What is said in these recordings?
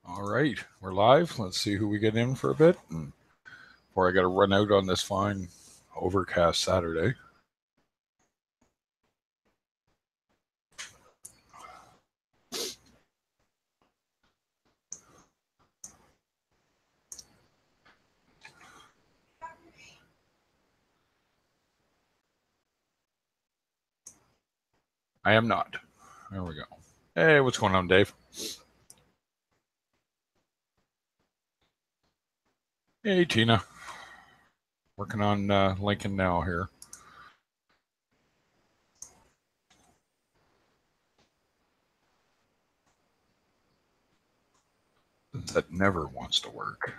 All right, we're live. Let's see who we get in for a bit. And before I got to run out on this fine overcast Saturday. I am not. There we go. Hey, what's going on, Dave? Hey, Tina. Working on Lincoln now here. That never wants to work.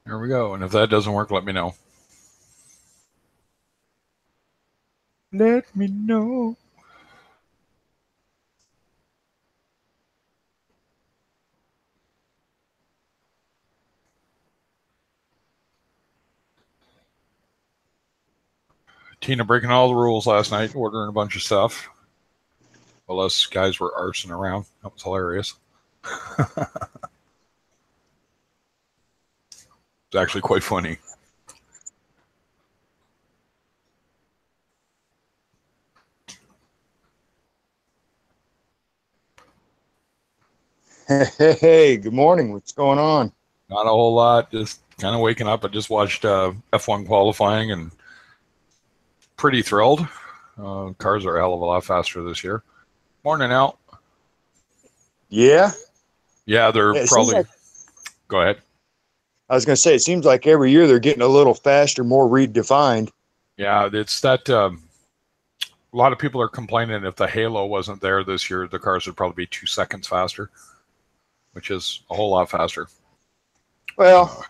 There we go. And if that doesn't work, let me know. Let me know. Tina breaking all the rules last night, ordering a bunch of stuff. While us guys were arsing around. That was hilarious. It's actually quite funny. Hey, good morning. What's going on? Not a whole lot. Just kind of waking up. I just watched F1 qualifying and pretty thrilled. Cars are a hell of a lot faster this year. Morning, Al. Yeah? Yeah, they're probably... Go ahead. I was going to say, it seems like every year they're getting a little faster, more redefined. Yeah, it's that... a lot of people are complaining if the halo wasn't there this year, the cars would probably be 2 seconds faster, which is a whole lot faster. Well,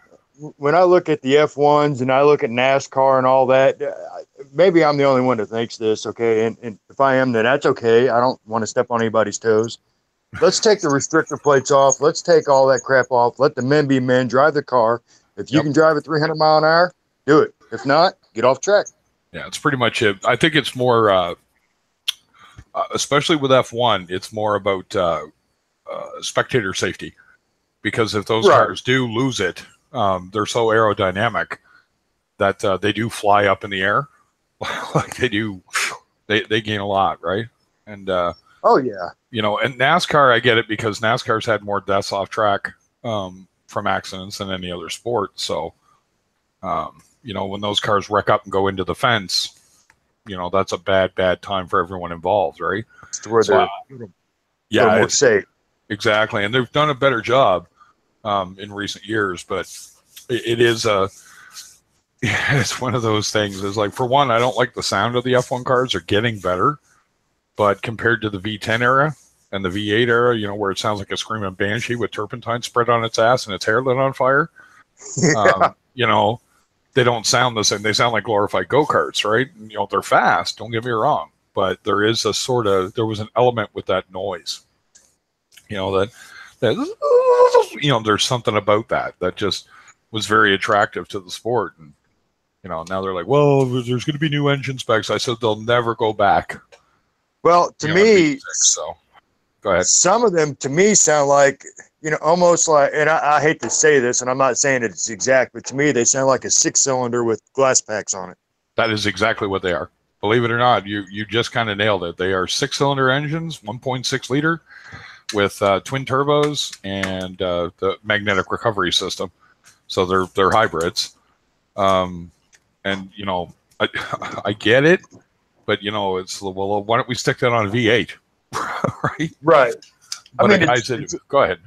when I look at the F1s and I look at NASCAR and all that, maybe I'm the only one that thinks this, okay? And if I am, then that's okay. I don't want to step on anybody's toes. Let's take the restrictor plates off. Let's take all that crap off. Let the men be men. Drive the car. If you can drive at 300 mile an hour, do it. If not, get off track. Yeah, it's pretty much it. I think it's more, especially with F1, it's more about spectator safety. Because if those cars do lose it, they're so aerodynamic that they do fly up in the air. Like they do, they gain a lot, right? And oh yeah, you know, and NASCAR, I get it because NASCAR's had more deaths off track from accidents than any other sport. So, you know, when those cars wreck up and go into the fence, you know, that's a bad time for everyone involved, right? It's where they're more safe. Exactly, and they've done a better job in recent years, but it is it's one of those things. It's like, for one, I don't like the sound of the F1 cars. They're getting better, but compared to the V10 era and the V8 era, you know, where it sounds like a screaming banshee with turpentine spread on its ass and its hair lit on fire, you know, they don't sound the same. They sound like glorified go-karts, right? And, you know, they're fast, don't get me wrong, but there is a there was an element with that noise. You know, that you know, there's something about that just was very attractive to the sport. And, you know, now they're like, well, there's going to be new engine specs. I said they'll never go back. Well, to me, so go ahead. Some of them to me sound like, you know, almost like, and I hate to say this, and I'm not saying it's exact, but to me they sound like a 6-cylinder with glass packs on it. That is exactly what they are. Believe it or not, you just kind of nailed it. They are 6-cylinder engines, 1.6 liter. With twin turbos and the magnetic recovery system, so they're hybrids. And you know, I get it, but you know, it's, well, why don't we stick that on a V8, right? Right. But I mean, go ahead.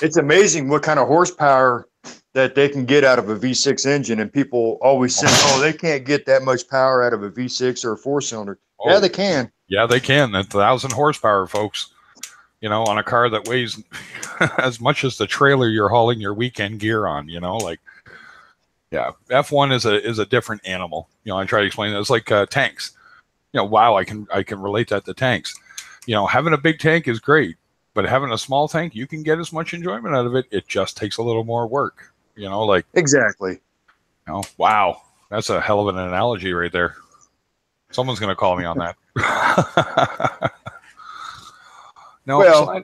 It's amazing what kind of horsepower that they can get out of a V6 engine, and people always say, "Oh, they can't get that much power out of a V6 or a 4-cylinder." Oh, yeah, they can. Yeah, they can. That's 1,000 horsepower, folks. You know, on a car that weighs as much as the trailer you're hauling your weekend gear on, you know, like, yeah, F1 is a different animal. You know, I try to explain it. It's like tanks. wow, I can relate that to tanks. Having a big tank is great, but having a small tank, you can get as much enjoyment out of it. It just takes a little more work. Like Exactly. wow, that's a hell of an analogy right there. Someone's going to call me on that. No, well,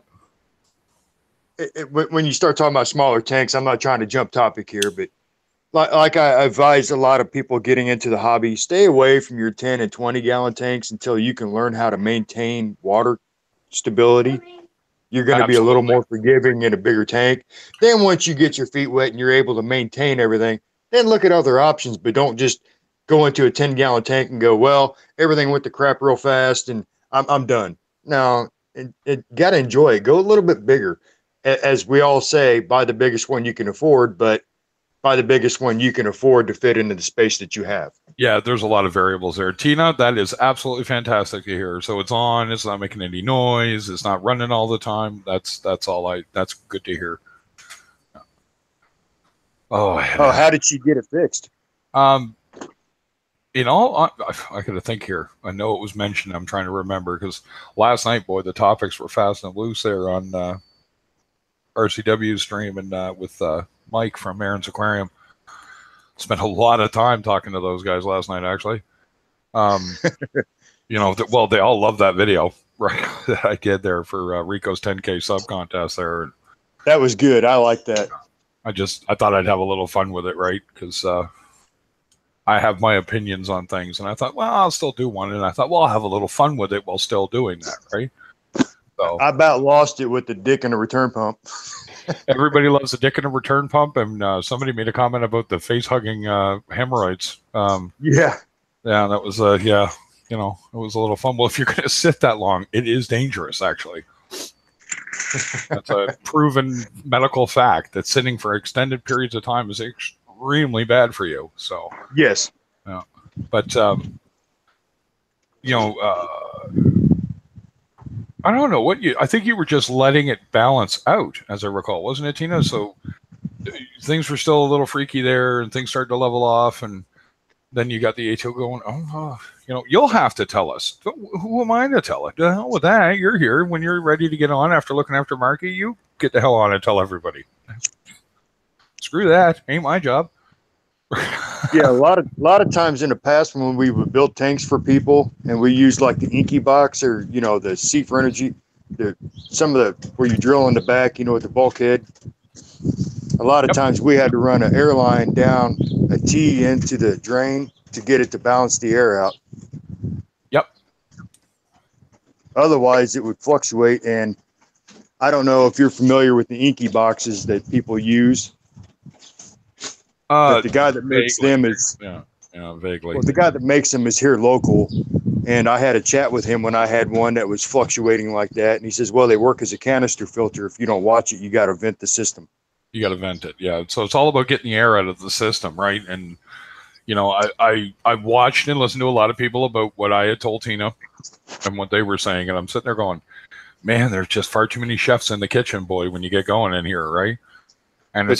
when you start talking about smaller tanks, I'm not trying to jump topic here, but like I advise a lot of people getting into the hobby, stay away from your 10 and 20 gallon tanks until you can learn how to maintain water stability. You're going to be a little more forgiving in a bigger tank. Then once you get your feet wet and you're able to maintain everything, then look at other options, but don't just go into a 10-gallon tank and go, well, everything went to crap real fast and I'm done. No, it got to enjoy it. Go a little bit bigger. As we all say, buy the biggest one you can afford, but buy the biggest one you can afford to fit into the space that you have. Yeah, there's a lot of variables there. Tina, that is absolutely fantastic to hear. So it's on, it's not making any noise, it's not running all the time. That's good to hear. How did she get it fixed? I gotta think here. I know it was mentioned. I'm trying to remember because last night, boy, the topics were fast and loose there on RCW stream and with Mike from Aaron's Aquarium. Spent a lot of time talking to those guys last night, actually. They all love that video, right? That I did there for Rico's 10K sub contest there. That was good. I like that. I thought I'd have a little fun with it, right? Because I have my opinions on things, and I thought, well, I'll still do one. And I thought, well, I'll have a little fun with it while still doing that, right? So I about lost it with the dick and the return pump. Everybody loves the dick and a return pump, and somebody made a comment about the face-hugging hemorrhoids. Yeah, that was it was a little fun. Well, if you're going to sit that long, it is dangerous, actually. That's a proven medical fact that sitting for extended periods of time is extremely bad for you. So yes, but I don't know I think you were just letting it balance out, as I recall, wasn't it, Tina? So things were still a little freaky there, and things started to level off, and then you got the ATO going. You'll have to tell us. Who am I to tell it? The hell with that. You're here when you're ready to get on after looking after Marky. You get the hell on and tell everybody. Screw that. Ain't my job. Yeah, a lot of times in the past when we would build tanks for people and we used like the Inky box or the Sea for Energy, some of the where you drill in the back, with the bulkhead. A lot of times we had to run an air line down a T into the drain to get it to balance the air out. Yep. Otherwise, it would fluctuate, and I don't know if you're familiar with the Inky boxes that people use. But the guy that makes them is vaguely. Well, the guy that makes them is here local, and I had a chat with him when I had one that was fluctuating like that, and he says, "Well, they work as a canister filter. If you don't watch it, you got to vent the system." You got to vent it, yeah. So it's all about getting the air out of the system, right? And I watched and listened to a lot of people about what I had told Tina and what they were saying, and I'm sitting there going, "Man, there's just far too many chefs in the kitchen, boy, when you get going in here, right?" And but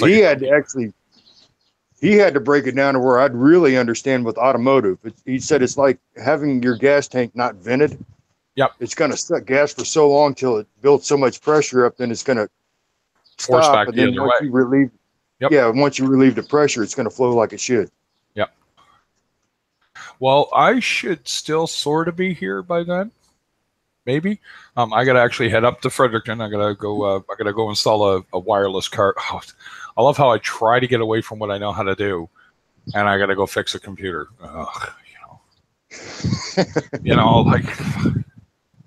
he had to break it down to where I'd really understand with automotive. He said it's like having your gas tank not vented. Yep. It's going to suck gas for so long till it builds so much pressure up, then it's going to force stop. back And the then other once way. you relieve, once you relieve the pressure, it's going to flow like it should. Yep. Well, I should still sort of be here by then. Maybe. I got to actually head up to Fredericton. I got to go install a wireless card. Oh, I love how I try to get away from what I know how to do, and I got to go fix a computer. Like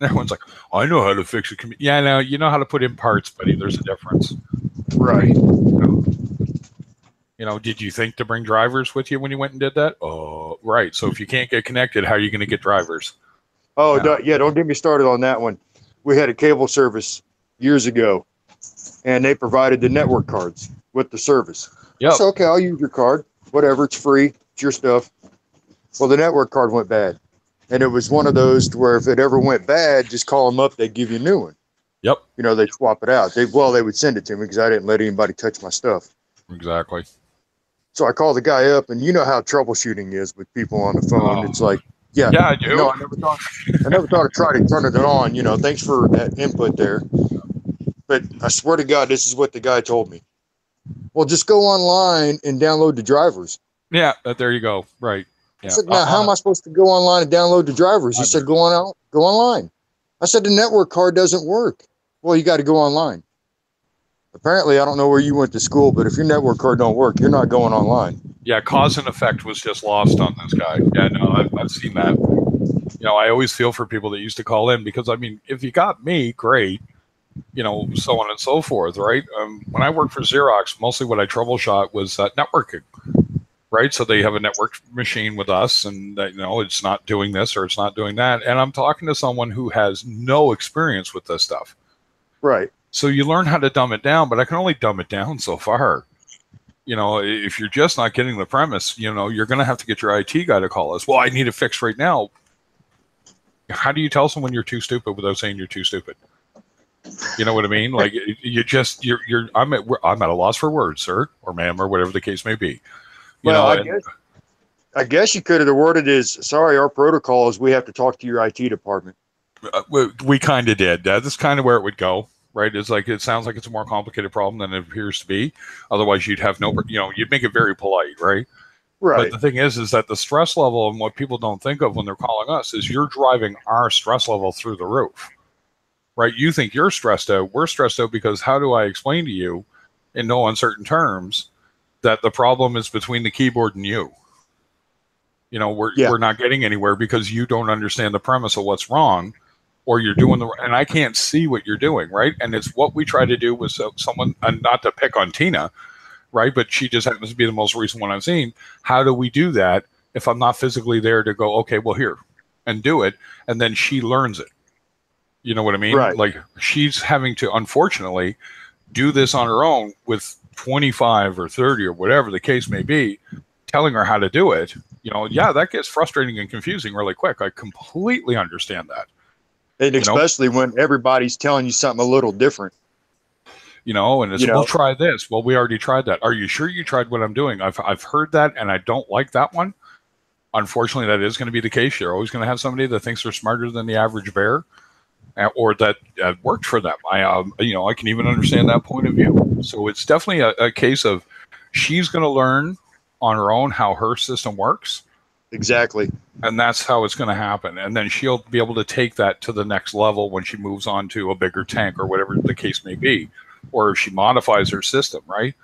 everyone's like, I know how to fix a computer. Yeah, no, you know how to put in parts, buddy. There's a difference. Right. Did you think to bring drivers with you when you went and did that? Right. So if you can't get connected, how are you going to get drivers? Oh, don't get me started on that one. We had a cable service years ago, and they provided the network cards with the service. Yeah. So, okay, I'll use your card. Whatever, it's free. It's your stuff. Well, the network card went bad. And it was one of those to where if it ever went bad, just call them up. They'd give you a new one. Yep. They'd swap it out. They would send it to me because I didn't let anybody touch my stuff. Exactly. So I called the guy up, and you know how troubleshooting is with people on the phone. It's like, Yeah. Yeah, I do. No, I never thought of trying to turn it on. Thanks for that input there. But I swear to God, this is what the guy told me. Well, just go online and download the drivers. Yeah, there you go. Right. I Yeah. said, now how am I supposed to go online and download the drivers? He said, go online. I said, the network card doesn't work. Well, you got to go online. Apparently, I don't know where you went to school, but if your network card don't work, you're not going online. Yeah, cause and effect was just lost on this guy. Yeah, no, I've seen that. I always feel for people that used to call in because, I mean, if you got me, great, so on and so forth, right? When I worked for Xerox, mostly what I troubleshot was networking, right? So they have a network machine with us and, it's not doing this or it's not doing that. And I'm talking to someone who has no experience with this stuff. Right. So you learn how to dumb it down, but I can only dumb it down so far. If you're just not getting the premise, you're going to have to get your IT guy to call us. Well, I need it fixed right now. How do you tell someone you're too stupid without saying you're too stupid? You know what I mean? Like I'm at a loss for words, sir, or ma'am, or whatever the case may be. I guess you could have worded as, sorry, our protocol is we have to talk to your IT department. We kind of did. That's kind of where it would go. Right? It's like, it sounds like it's a more complicated problem than it appears to be. Otherwise, you'd have you'd make it very polite, right? Right. But the thing is that the stress level and what people don't think of when they're calling us is you're driving our stress level through the roof, right? You think you're stressed out. We're stressed out because how do I explain to you in no uncertain terms that the problem is between the keyboard and you? We're not getting anywhere because you don't understand the premise of what's wrong. Or you're doing and I can't see what you're doing, right? And it's what we try to do with someone, and not to pick on Tina, right? But she just happens to be the most recent one I've seen. How do we do that if I'm not physically there to go, okay, well, here, and do it, and then she learns it? You know what I mean? Right. Like, she's having to, unfortunately, do this on her own with 25 or 30 or whatever the case may be, telling her how to do it. That gets frustrating and confusing really quick. I completely understand that. And especially when everybody's telling you something a little different. And it's, we'll try this. Well, we already tried that. Are you sure you tried what I'm doing? I've heard that, and I don't like that one. Unfortunately, that is going to be the case. You're always going to have somebody that thinks they're smarter than the average bear, or that worked for them. I can even understand that point of view. So it's definitely a case of she's going to learn on her own how her system works. Exactly. And that's how it's going to happen. And then she'll be able to take that to the next level when she moves on to a bigger tank or whatever the case may be, or if she modifies her system, right?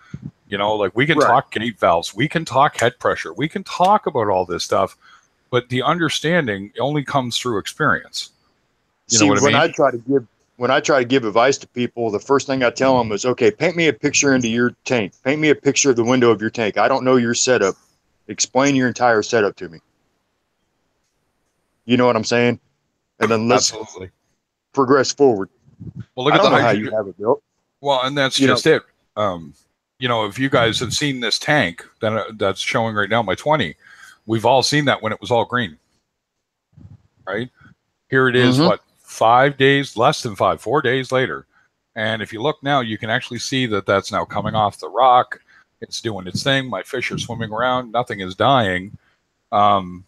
Like, we can talk gate valves, we can talk head pressure, we can talk about all this stuff, but the understanding only comes through experience. When I try to give advice to people, the first thing I tell them is, okay, paint me a picture into your tank. Paint me a picture of the window of your tank. I don't know your setup. Explain your entire setup to me. You know what I'm saying? And then let's progress forward. Well, look at how you have it built. Well, and that's just it. If you guys have seen this tank that's showing right now, my 20, we've all seen that when it was all green, right? Here it is, 5 days, less than 4 days later. And if you look now, you can actually see that that's now coming off the rock. It's doing its thing. My fish are swimming around. Nothing is dying. And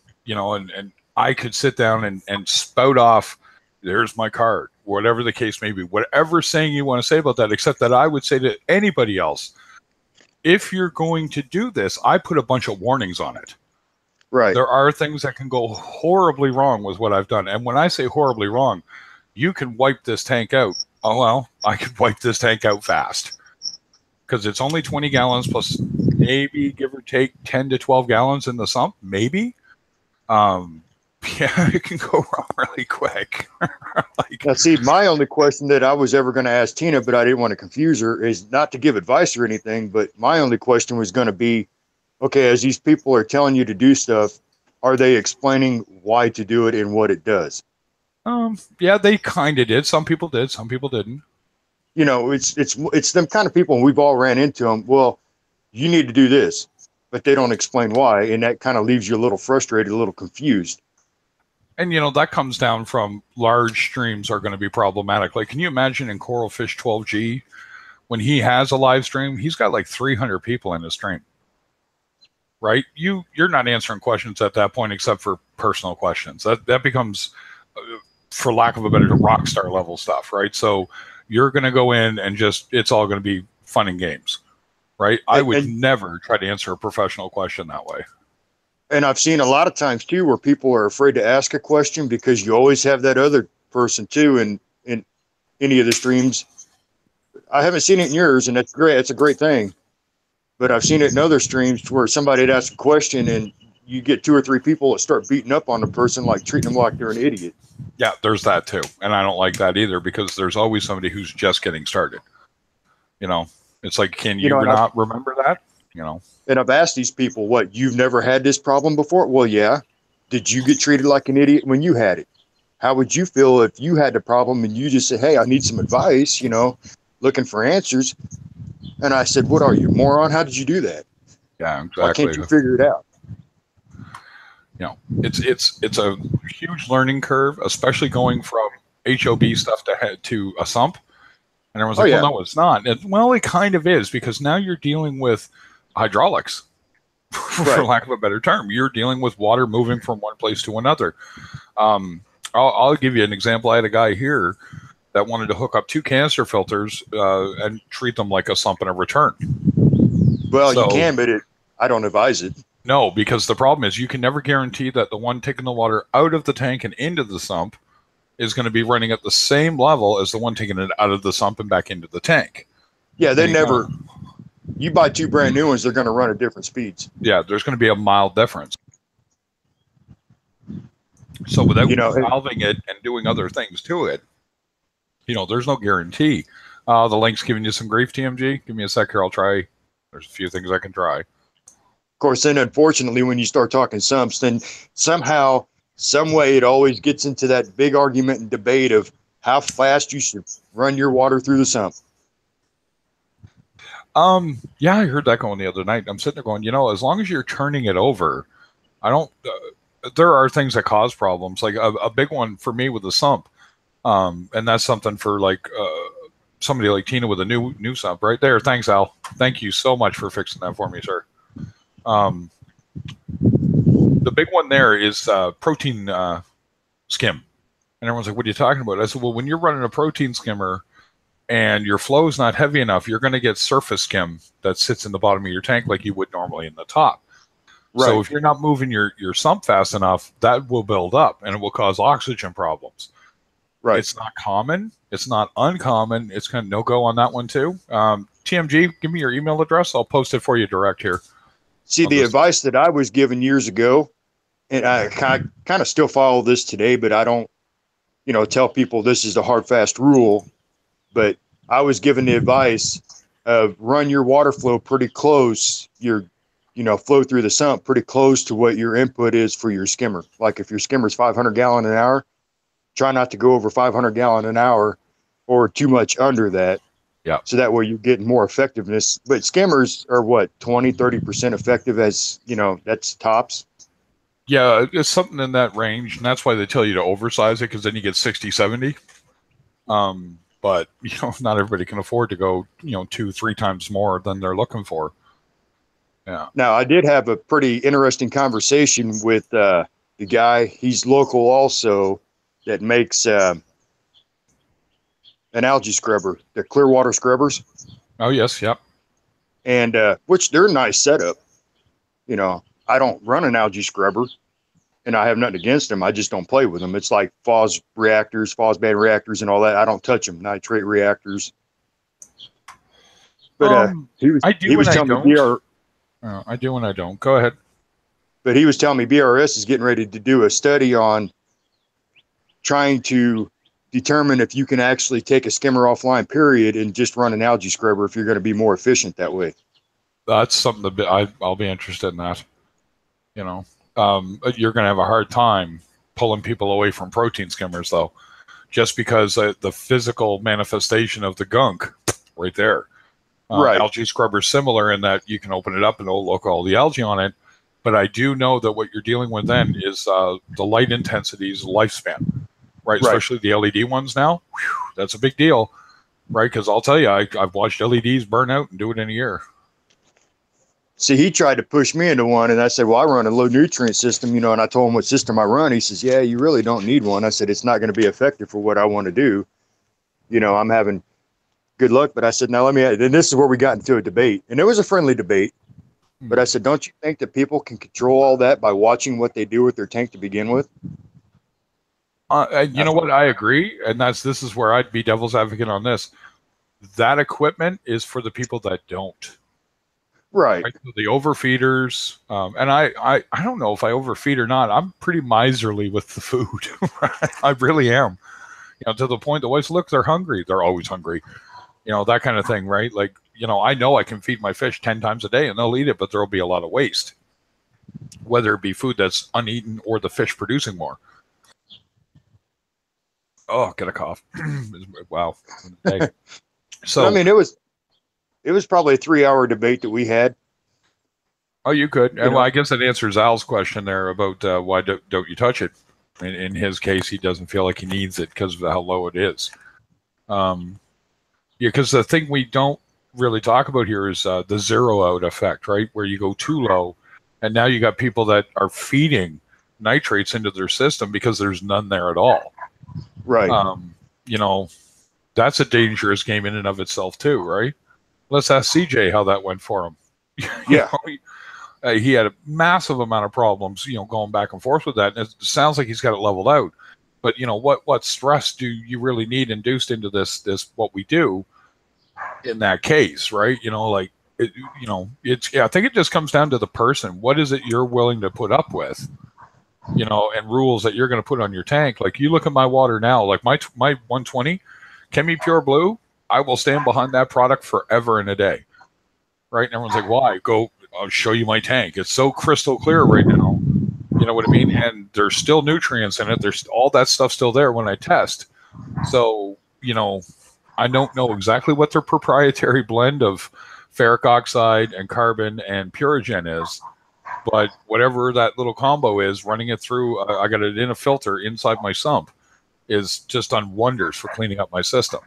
I could sit down and spout off, there's my card, whatever the case may be, whatever saying you want to say about that, except that I would say to anybody else, if you're going to do this, I put a bunch of warnings on it. Right. There are things that can go horribly wrong with what I've done. And when I say horribly wrong, you can wipe this tank out. Oh, well, I could wipe this tank out fast. Because it's only 20 gallons plus maybe, give or take, 10 to 12 gallons in the sump, maybe. It can go wrong really quick. Now, see, my only question that I was ever going to ask Tina, but I didn't want to confuse her, is not to give advice or anything, but my only question was going to be, okay, as these people are telling you to do stuff, are they explaining why to do it and what it does? Yeah, they kind of did. Some people did. Some people didn't. It's them kind of people, and we've all ran into them. Well, you need to do this, but they don't explain why, and that kind of leaves you a little frustrated, a little confused. And, that comes down from large streams are going to be problematic. Like, can you imagine in Coral Fish 12G, when he has a live stream, he's got like 300 people in his stream, right? You're not answering questions at that point except for personal questions. That becomes, for lack of a better, rock star level stuff, right? So you're going to go in and just, it's all going to be fun and games, right? I would never try to answer a professional question that way. And I've seen a lot of times too where people are afraid to ask a question because you always have that other person too in any of the streams. I haven't seen it in yours, and that's great. It's a great thing. But I've seen it in other streams where somebody would ask a question and you get 2 or 3 people that start beating up on the person, like treating them like they're an idiot. Yeah, there's that too. And I don't like that either, because there's always somebody who's just getting started. You know, it's like, can you not remember that? You know, and I've asked these people, what, you've never had this problem before? Well, yeah. Did you get treated like an idiot when you had it? How would you feel if you had the problem and you just said, hey, I need some advice, you know, looking for answers? And I said, what are you, moron? How did you do that? Yeah, exactly. Why can't you figure it out? You know, it's a huge learning curve, especially going from HOB stuff to a sump. And everyone's like, well, no, it's not. Well, it kind of is, because now you're dealing with hydraulics, for lack of a better term. You're dealing with water moving from one place to another. I'll give you an example. I had a guy here that wanted to hook up 2 canister filters and treat them like a sump and a return. Well, you can, but I don't advise it. No, because the problem is you can never guarantee that the one taking the water out of the tank and into the sump is going to be running at the same level as the one taking it out of the sump and back into the tank. Yeah, they never. You buy 2 brand new ones, they're going to run at different speeds. Yeah, there's going to be a mild difference. So without valving it and doing other things to it, you know, there's no guarantee. The link's giving you some grief, TMG. Give me a sec here. I'll try. There's a few things I can try. Of course, then unfortunately, when you start talking sumps, then somehow, some way, it always gets into that big argument and debate of how fast you should run your water through the sump. Yeah, I heard that going the other night. I'm sitting there going, you know, as long as you're turning it over, I don't. There are things that cause problems. Like a big one for me with the sump, and that's something for like somebody like Tina with a new sump right there. Thanks, Al. Thank you so much for fixing that for me, sir. The big one there is protein skim, and everyone's like, "What are you talking about?" I said, "Well, when you're running a protein skimmer and your flow is not heavy enough, you're going to get surface skim that sits in the bottom of your tank like you would normally in the top. Right. So if you're not moving your sump fast enough, that will build up and it will cause oxygen problems. Right. It's not common. It's not uncommon. It's kind of no-go on that one too. TMG, give me your email address. I'll post it for you direct here. See, the advice that I was given years ago, and I kind of still follow this today, but I don't, you know, tell people this is the hard, fast rule. But I was given the advice of run your water flow pretty close, flow through the sump pretty close to what your input is for your skimmer. Like if your skimmer's 500 gallon an hour, try not to go over 500 gallon an hour or too much under that. Yeah. So that way you're getting more effectiveness. But skimmers are what, 20, 30% effective, as you know, that's tops. Yeah, it's something in that range. And that's why they tell you to oversize it, because then you get 60, 70. But, you know, not everybody can afford to go, 2-3 times more than they're looking for. Yeah. Now, I did have a pretty interesting conversation with the guy. He's local also, that makes an algae scrubber, the Clearwater scrubbers. Oh, yes. Yep. And which they're a nice setup. You know, I don't run an algae scrubber, and I have nothing against them. I just don't play with them. It's like FOS reactors, FOS band reactors, and all that. I don't touch them. Nitrate reactors. But he was telling me I do and I don't. Go ahead. But he was telling me BRS is getting ready to do a study on trying to determine if you can actually take a skimmer offline, period, and just run an algae scrubber if you're going to be more efficient that way. That's something that I'll be interested in that. You know, you're going to have a hard time pulling people away from protein skimmers, though, just because the physical manifestation of the gunk right there. Right. Algae scrubber similar in that you can open it up and it'll look all the algae on it. But I do know that what you're dealing with then is the light intensity's lifespan, right? Especially the LED ones now. Whew, that's a big deal, right? Because I'll tell you, I've watched LEDs burn out and do it in a year. See, he tried to push me into one, and I said, well, I run a low nutrient system, you know, and I told him what system I run. He says, yeah, you really don't need one. I said, it's not going to be effective for what I want to do. You know, I'm having good luck. But I said, now let me, and this is where we got into a debate, and it was a friendly debate. But I said, don't you think that people can control all that by watching what they do with their tank to begin with? You know what? I agree. And this is where I'd be devil's advocate on this. That equipment is for the people that don't. Right. The overfeeders. And I don't know if I overfeed or not. I'm pretty miserly with the food. I really am. You know, to the point the wives, look, they're hungry. They're always hungry. You know, that kind of thing, right? Like, you know I can feed my fish 10 times a day and they'll eat it, but there'll be a lot of waste, whether it be food that's uneaten or the fish producing more. Oh, get a cough. Wow. So I mean, it was probably a 3-hour debate that we had. Oh, you could. Well, I guess that answers Al's question there about why don't you touch it. In his case, he doesn't feel like he needs it because of how low it is. Yeah, because the thing we don't really talk about here is the zero out effect, right? Where you go too low, and now you got people that are feeding nitrates into their system because there's none there at all. Right. You know, that's a dangerous game in and of itself too, right? Let's ask CJ how that went for him. Yeah. He had a massive amount of problems, you know, going back and forth with that. And it sounds like he's got it leveled out. But, you know, what stress do you really need induced into this what we do in that case, right? You know, like, I think it just comes down to the person. What is it you're willing to put up with, you know, and rules that you're going to put on your tank? Like, you look at my water now, like my 120 Chemi Pure Blue, I will stand behind that product forever and a day, right? And everyone's like, why? I'll show you my tank. It's so crystal clear right now. You know what I mean? And there's still nutrients in it. There's all that stuff still there when I test. So, you know, I don't know exactly what their proprietary blend of ferric oxide and carbon and Purigen is, but whatever that little combo is, running it through, I got it in a filter inside my sump, is just done wonders for cleaning up my system.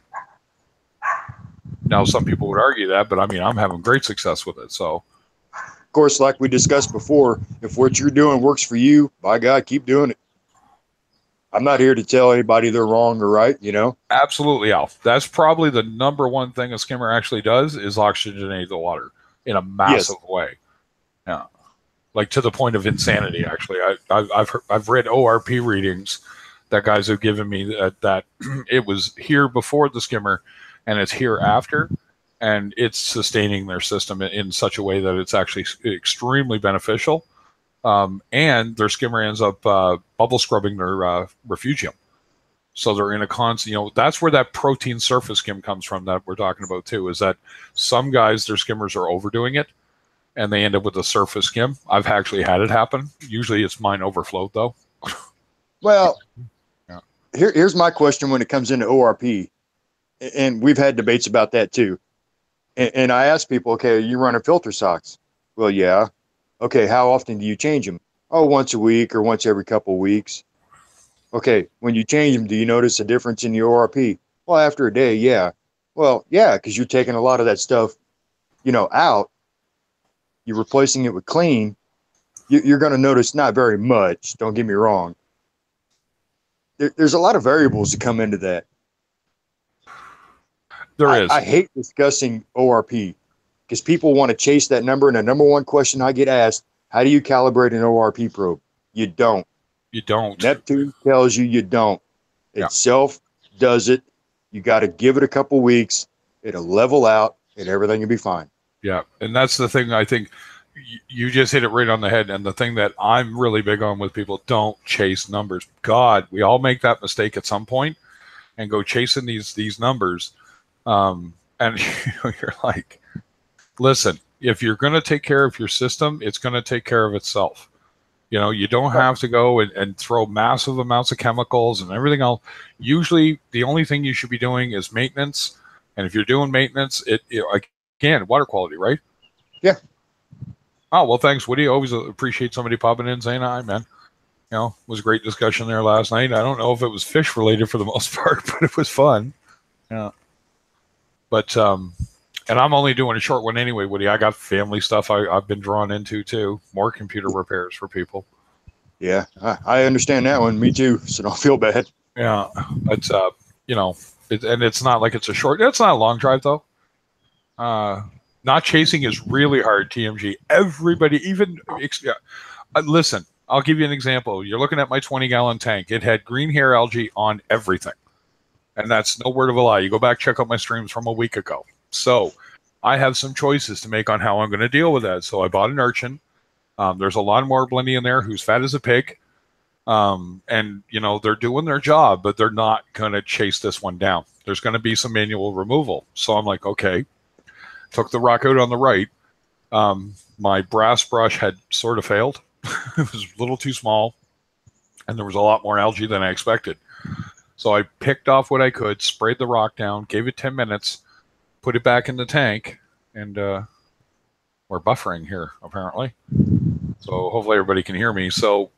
Now, some people would argue that, but I mean, I'm having great success with it. So, of course, like we discussed before, if what you're doing works for you, by God, keep doing it. I'm not here to tell anybody they're wrong or right, you know? Absolutely, Al. That's probably the number one thing a skimmer actually does is oxygenate the water in a massive way. Yeah. Like to the point of insanity, actually. I've read ORP readings that guys have given me that it was here before the skimmer and it's here after, and it's sustaining their system in such a way that it's actually extremely beneficial. And their skimmer ends up bubble scrubbing their refugium. So they're in a constant, you know, that's where that protein surface skim comes from that we're talking about too, is that some guys, their skimmers are overdoing it and they end up with a surface skim. I've actually had it happen. Usually it's mine overflowed though. Well, yeah. Here's my question when it comes into ORP. And we've had debates about that too. And I ask people, okay, you run a filter socks? Well, yeah. Okay, how often do you change them? Oh, once a week or once every couple of weeks. Okay, when you change them, do you notice a difference in your ORP? Well, after a day, yeah. Well, yeah, because you're taking a lot of that stuff, you know, out. You're replacing it with clean. You're going to notice not very much. Don't get me wrong. There's a lot of variables that come into that. There is. I hate discussing ORP because people want to chase that number. And the number one question I get asked, how do you calibrate an ORP probe? You don't. You don't. Neptune tells you don't. Itself does it. You got to give it a couple weeks. It'll level out and everything will be fine. Yeah. And that's the thing. I think you just hit it right on the head. And the thing that I'm really big on with people, don't chase numbers. God, we all make that mistake at some point and go chasing these numbers. And you're like, listen, if you're going to take care of your system, it's going to take care of itself. You know, you don't have to go and throw massive amounts of chemicals and everything else. Usually the only thing you should be doing is maintenance. And if you're doing maintenance, again, water quality, right? Yeah. Oh, well, thanks, Woody. Always appreciate somebody popping in and saying hi, man. You know, it was a great discussion there last night. I don't know if it was fish related for the most part, but it was fun. Yeah. But And I'm only doing a short one anyway, Woody. I got family stuff I've been drawn into too. More computer repairs for people. Yeah, I understand that one. Me too. So don't feel bad. Yeah, it's you know, and it's not like it's a short. It's not a long drive though. Not chasing is really hard. TMG. Everybody, even listen. I'll give you an example. You're looking at my 20-gallon tank. It had green hair algae on everything, and that's no word of a lie. You go back, check out my streams from a week ago. So I have some choices to make on how I'm going to deal with that. So I bought an urchin. There's a lawnmower blendy in there who's fat as a pig. And, you know, they're doing their job, but they're not going to chase this one down. There's going to be some manual removal. So I'm like, okay. Took the rock out on the right. My brass brush had sort of failed. It was a little too small. And there was a lot more algae than I expected. So I picked off what I could, sprayed the rock down, gave it 10 minutes, put it back in the tank, and we're buffering here, apparently. So hopefully everybody can hear me. So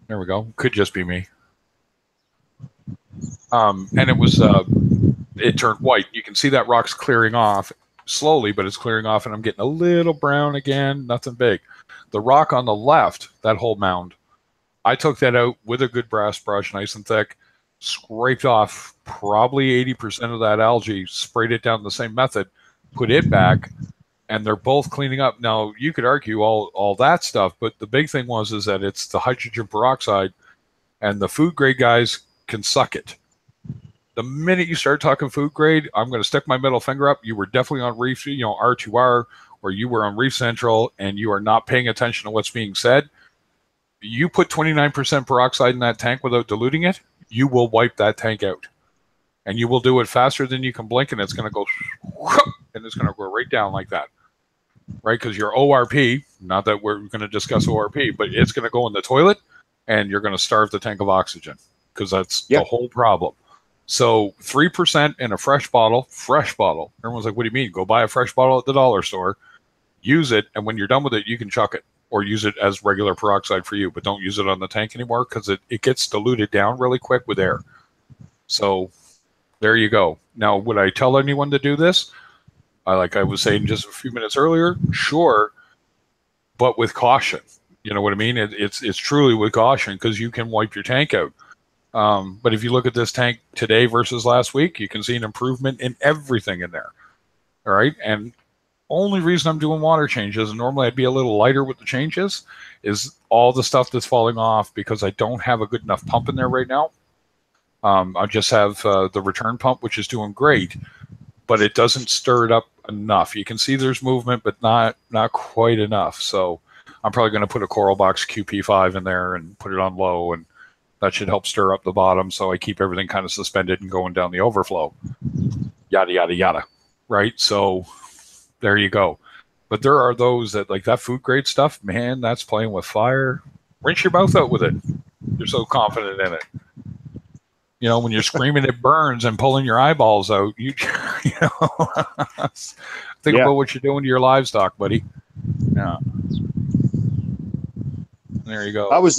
there we go. Could just be me. And it was, it turned white. You can see that rock's clearing off slowly, but it's clearing off, and I'm getting a little brown again. Nothing big. The rock on the left, that whole mound, I took that out with a good brass brush, nice and thick, scraped off probably 80% of that algae, sprayed it down the same method, put it back, and they're both cleaning up. Now, you could argue all that stuff, but the big thing is that it's the hydrogen peroxide, and the food grade guys can suck it. The minute you start talking food grade, I'm going to stick my middle finger up. You were definitely on Reef, you know, R2R, or you were on Reef Central, and you are not paying attention to what's being said. You put 29% peroxide in that tank without diluting it, you will wipe that tank out. And you will do it faster than you can blink, and it's going to go, and it's going to go right down like that. Right? Because your ORP, not that we're going to discuss ORP, but it's going to go in the toilet, and you're going to starve the tank of oxygen, because that's the whole problem. So 3% in a fresh bottle. Everyone's like, what do you mean? Go buy a fresh bottle at the dollar store, use it, and when you're done with it, you can chuck it or use it as regular peroxide for you, but don't use it on the tank anymore because it gets diluted down really quick with air. So there you go. Now, would I tell anyone to do this? Like I was saying just a few minutes earlier, sure, but with caution. You know what I mean? It's truly with caution, because you can wipe your tank out. But if you look at this tank today versus last week, you can see an improvement in everything in there. All right. And only reason I'm doing water changes, and normally I'd be a little lighter with the changes, is all the stuff that's falling off because I don't have a good enough pump in there right now. I just have the return pump, which is doing great, but it doesn't stir it up enough. You can see there's movement, but not quite enough. So I'm probably going to put a Coral Box QP5 in there and put it on low, and that should help stir up the bottom, so I keep everything kind of suspended and going down the overflow. Yada, yada, yada. Right? So there you go. But there are those that, like that food grade stuff, man, that's playing with fire. Rinse your mouth out with it. You're so confident in it. You know, when you're screaming it burns and pulling your eyeballs out, you know, think about what you're doing to your livestock, buddy. Yeah. There you go. I was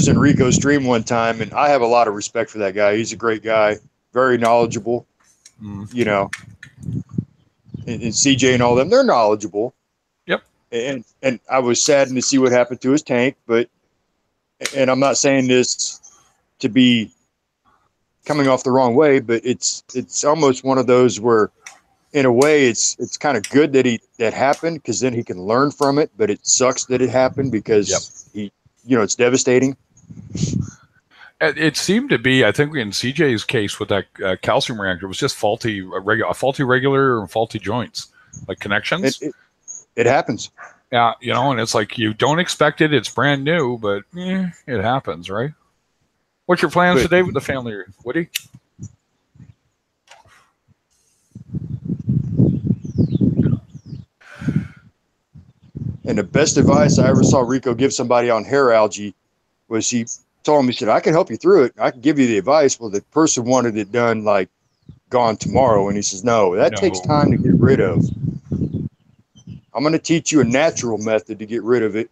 in Rico's stream one time, and I have a lot of respect for that guy. He's a great guy, very knowledgeable. You know, and CJ and all them, they're knowledgeable. Yep. And I was saddened to see what happened to his tank, and I'm not saying this to be coming off the wrong way, but it's almost one of those where, in a way, it's kind of good that happened, because then he can learn from it. But it sucks that it happened, because it's devastating. It seemed to be, I think, in CJ's case with that calcium reactor, it was just faulty regular and faulty joints, like connections. It happens. Yeah, you know, and it's like you don't expect it. It's brand new, but it happens, right? What's your plans today with the family, Woody? And the best advice I ever saw Rico give somebody on hair algae was, he told him, he said, I can help you through it. I can give you the advice. Well, the person wanted it done like gone tomorrow. And he says, no, that takes time to get rid of. I'm going to teach you a natural method to get rid of it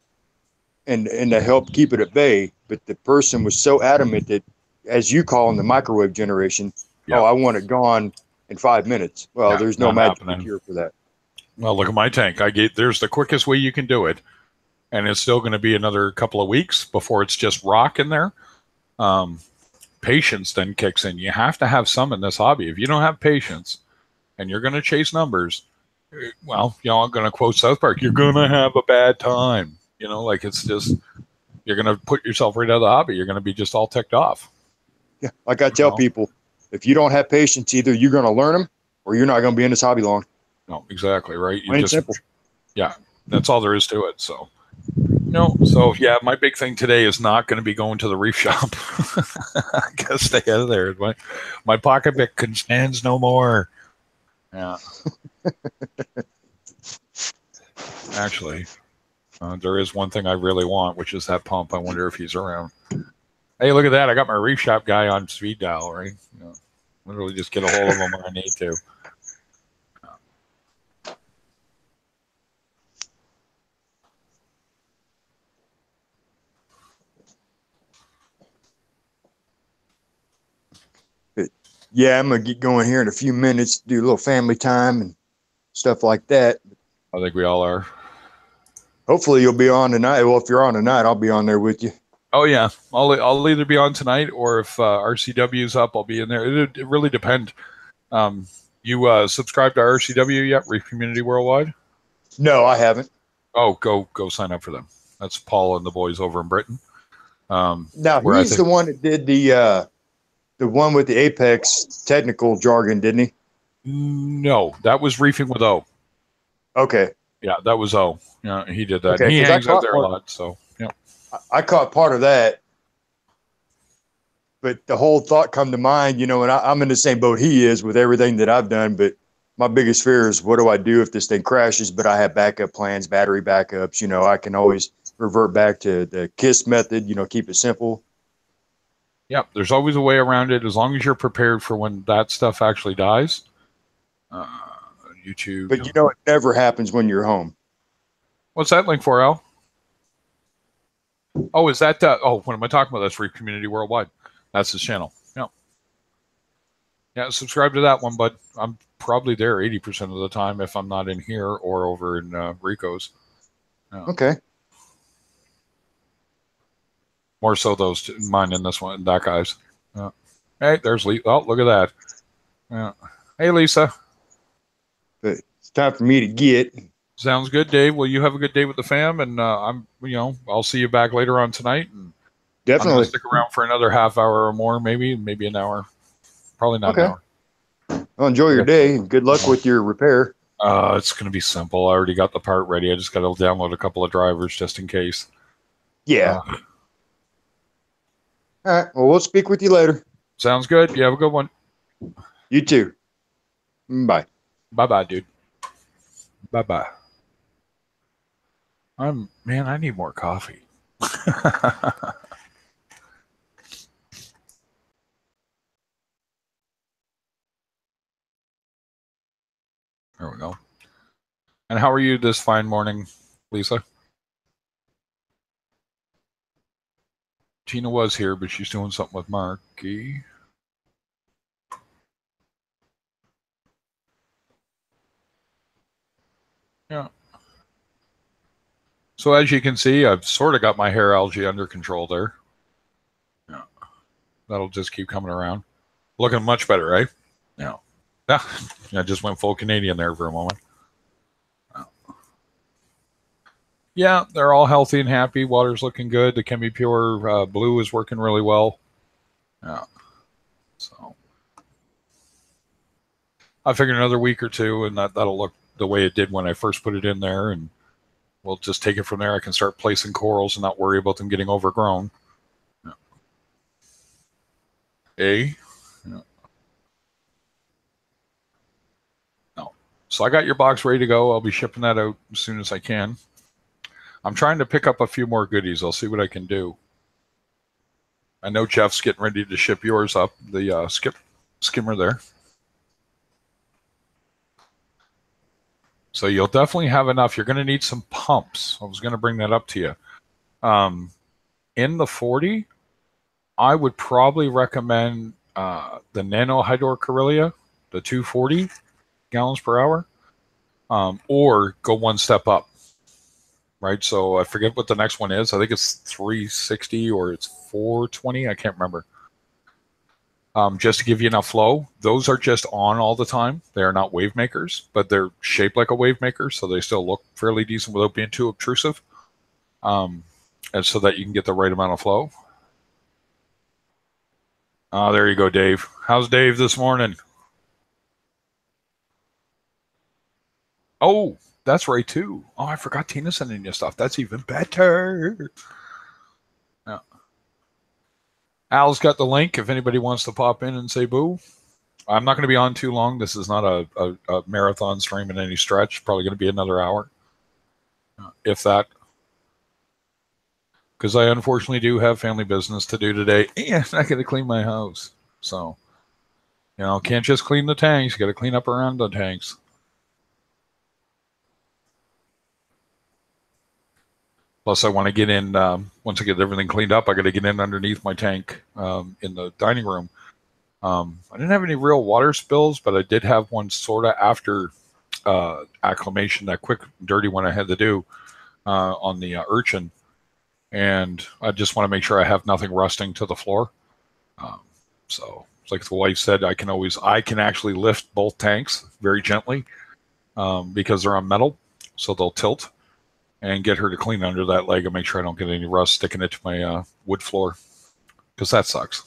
and to help keep it at bay. But the person was so adamant that, as you call in the microwave generation, Yeah. Oh, I want it gone in 5 minutes. Well, Yeah, there's no not magic happening. cure for that. Well, look at my tank. There's the quickest way you can do it, and it's still going to be another couple of weeks before it's just rock in there. Patience then kicks in. You have to have some in this hobby. If you don't have patience and you're going to chase numbers, well, I'm going to quote South Park, you're going to have a bad time. Like it's just, you're going to put yourself right out of the hobby. You're going to be just all ticked off. Yeah, like I tell people, if you don't have patience, either you're going to learn them or you're not going to be in this hobby long. No, exactly, right? Plain and simple. Yeah, that's all there is to it. So, yeah, my big thing today is not going to be going to the reef shop. I gotta stay out of there. My pocketbook stands no more. Yeah. Actually, there is one thing I really want, which is that pump. I wonder if he's around. Hey, look at that. I got my reef shop guy on speed dial, right? Literally just get a hold of him when I need to. Yeah, I'm going to get going here in a few minutes, do a little family time and stuff like that. I think we all are. Hopefully you'll be on tonight. Well, if you're on tonight, I'll be on there with you. Oh, yeah. I'll either be on tonight or if RCW's up, I'll be in there. It really depends. You subscribe to RCW yet? Reef Community Worldwide? No, I haven't. Oh, go sign up for them. That's Paul and the boys over in Britain. Now, he's the one that did the one with the Apex technical jargon, didn't he? No, that was Reefing with O. Okay. Yeah, that was O. Yeah, he did that. Okay, he hangs out there a lot, so yeah. I caught part of that, but the whole thought come to mind, and I'm in the same boat he is with everything that I've done, but my biggest fear is what do I do if this thing crashes, but I have backup plans, battery backups, I can always revert back to the KISS method, keep it simple. Yeah, there's always a way around it as long as you're prepared for when that stuff actually dies. YouTube. But it never happens when you're home. What's that link for, Al? Oh, is that what am I talking about? That's Reef Community Worldwide. That's his channel. Yeah. Yeah, subscribe to that one, bud. I'm probably there 80% of the time if I'm not in here or over in Rico's. Yeah. Okay. More so those mine in this one, that guy's. Yeah. Hey, there's Lisa. Oh, look at that. Yeah. Hey, Lisa. But it's time for me to get. Sounds good, Dave. Well, you have a good day with the fam, and I'll see you back later on tonight. And definitely I'm gonna stick around for another half hour or more, maybe an hour. Probably not an hour. Well, enjoy your day and good luck with your repair. It's gonna be simple. I already got the part ready. I just got to download a couple of drivers just in case. Yeah. All right. Well, we'll speak with you later. Sounds good. You have a good one. You too. Bye. Bye-bye, dude. Bye-bye. I need more coffee. There we go. And how are you this fine morning, Lisa? Tina was here, but she's doing something with Marky. Yeah. So as you can see, I've sort of got my hair algae under control there. Yeah. That'll just keep coming around. Looking much better, right? Yeah. Yeah. I just went full Canadian there for a moment. Yeah, they're all healthy and happy. Water's looking good. The Chemi Pure Blue is working really well. Yeah. So I figured another week or two, and that'll look the way it did when I first put it in there, and we'll just take it from there. I can start placing corals and not worry about them getting overgrown. Yeah. Yeah. No. So I got your box ready to go. I'll be shipping that out as soon as I can. I'm trying to pick up a few more goodies. I'll see what I can do. I know Jeff's getting ready to ship yours up, the skimmer there. So you'll definitely have enough. You're going to need some pumps. I was going to bring that up to you. In the 40, I would probably recommend the Nano Hydrocoryllia, the 240 gallons per hour, or go one step up, right? So I forget what the next one is. I think it's 360 or it's 420. I can't remember. Just to give you enough flow. Those are just on all the time. They are not wave makers, but they're shaped like a wave maker, so they still look fairly decent without being too obtrusive, and so that you can get the right amount of flow. There you go, Dave. How's Dave this morning? Oh, that's right, too. Oh, I forgot Tina's sending you stuff. That's even better. Yeah. Al's got the link if anybody wants to pop in and say boo. I'm not going to be on too long. This is not a marathon stream in any stretch. Probably going to be another hour, if that. Because I unfortunately do have family business to do today, and I got to clean my house. So, can't just clean the tanks. You got to clean up around the tanks. Plus, I want to get in, once I get everything cleaned up, I got to get in underneath my tank in the dining room. I didn't have any real water spills, but I did have one sort of after acclimation, that quick, dirty one I had to do on the urchin. And I just want to make sure I have nothing rusting to the floor. So, like the wife said, I can actually lift both tanks very gently because they're on metal, so they'll tilt, and get her to clean under that leg and make sure I don't get any rust sticking it to my wood floor, because that sucks.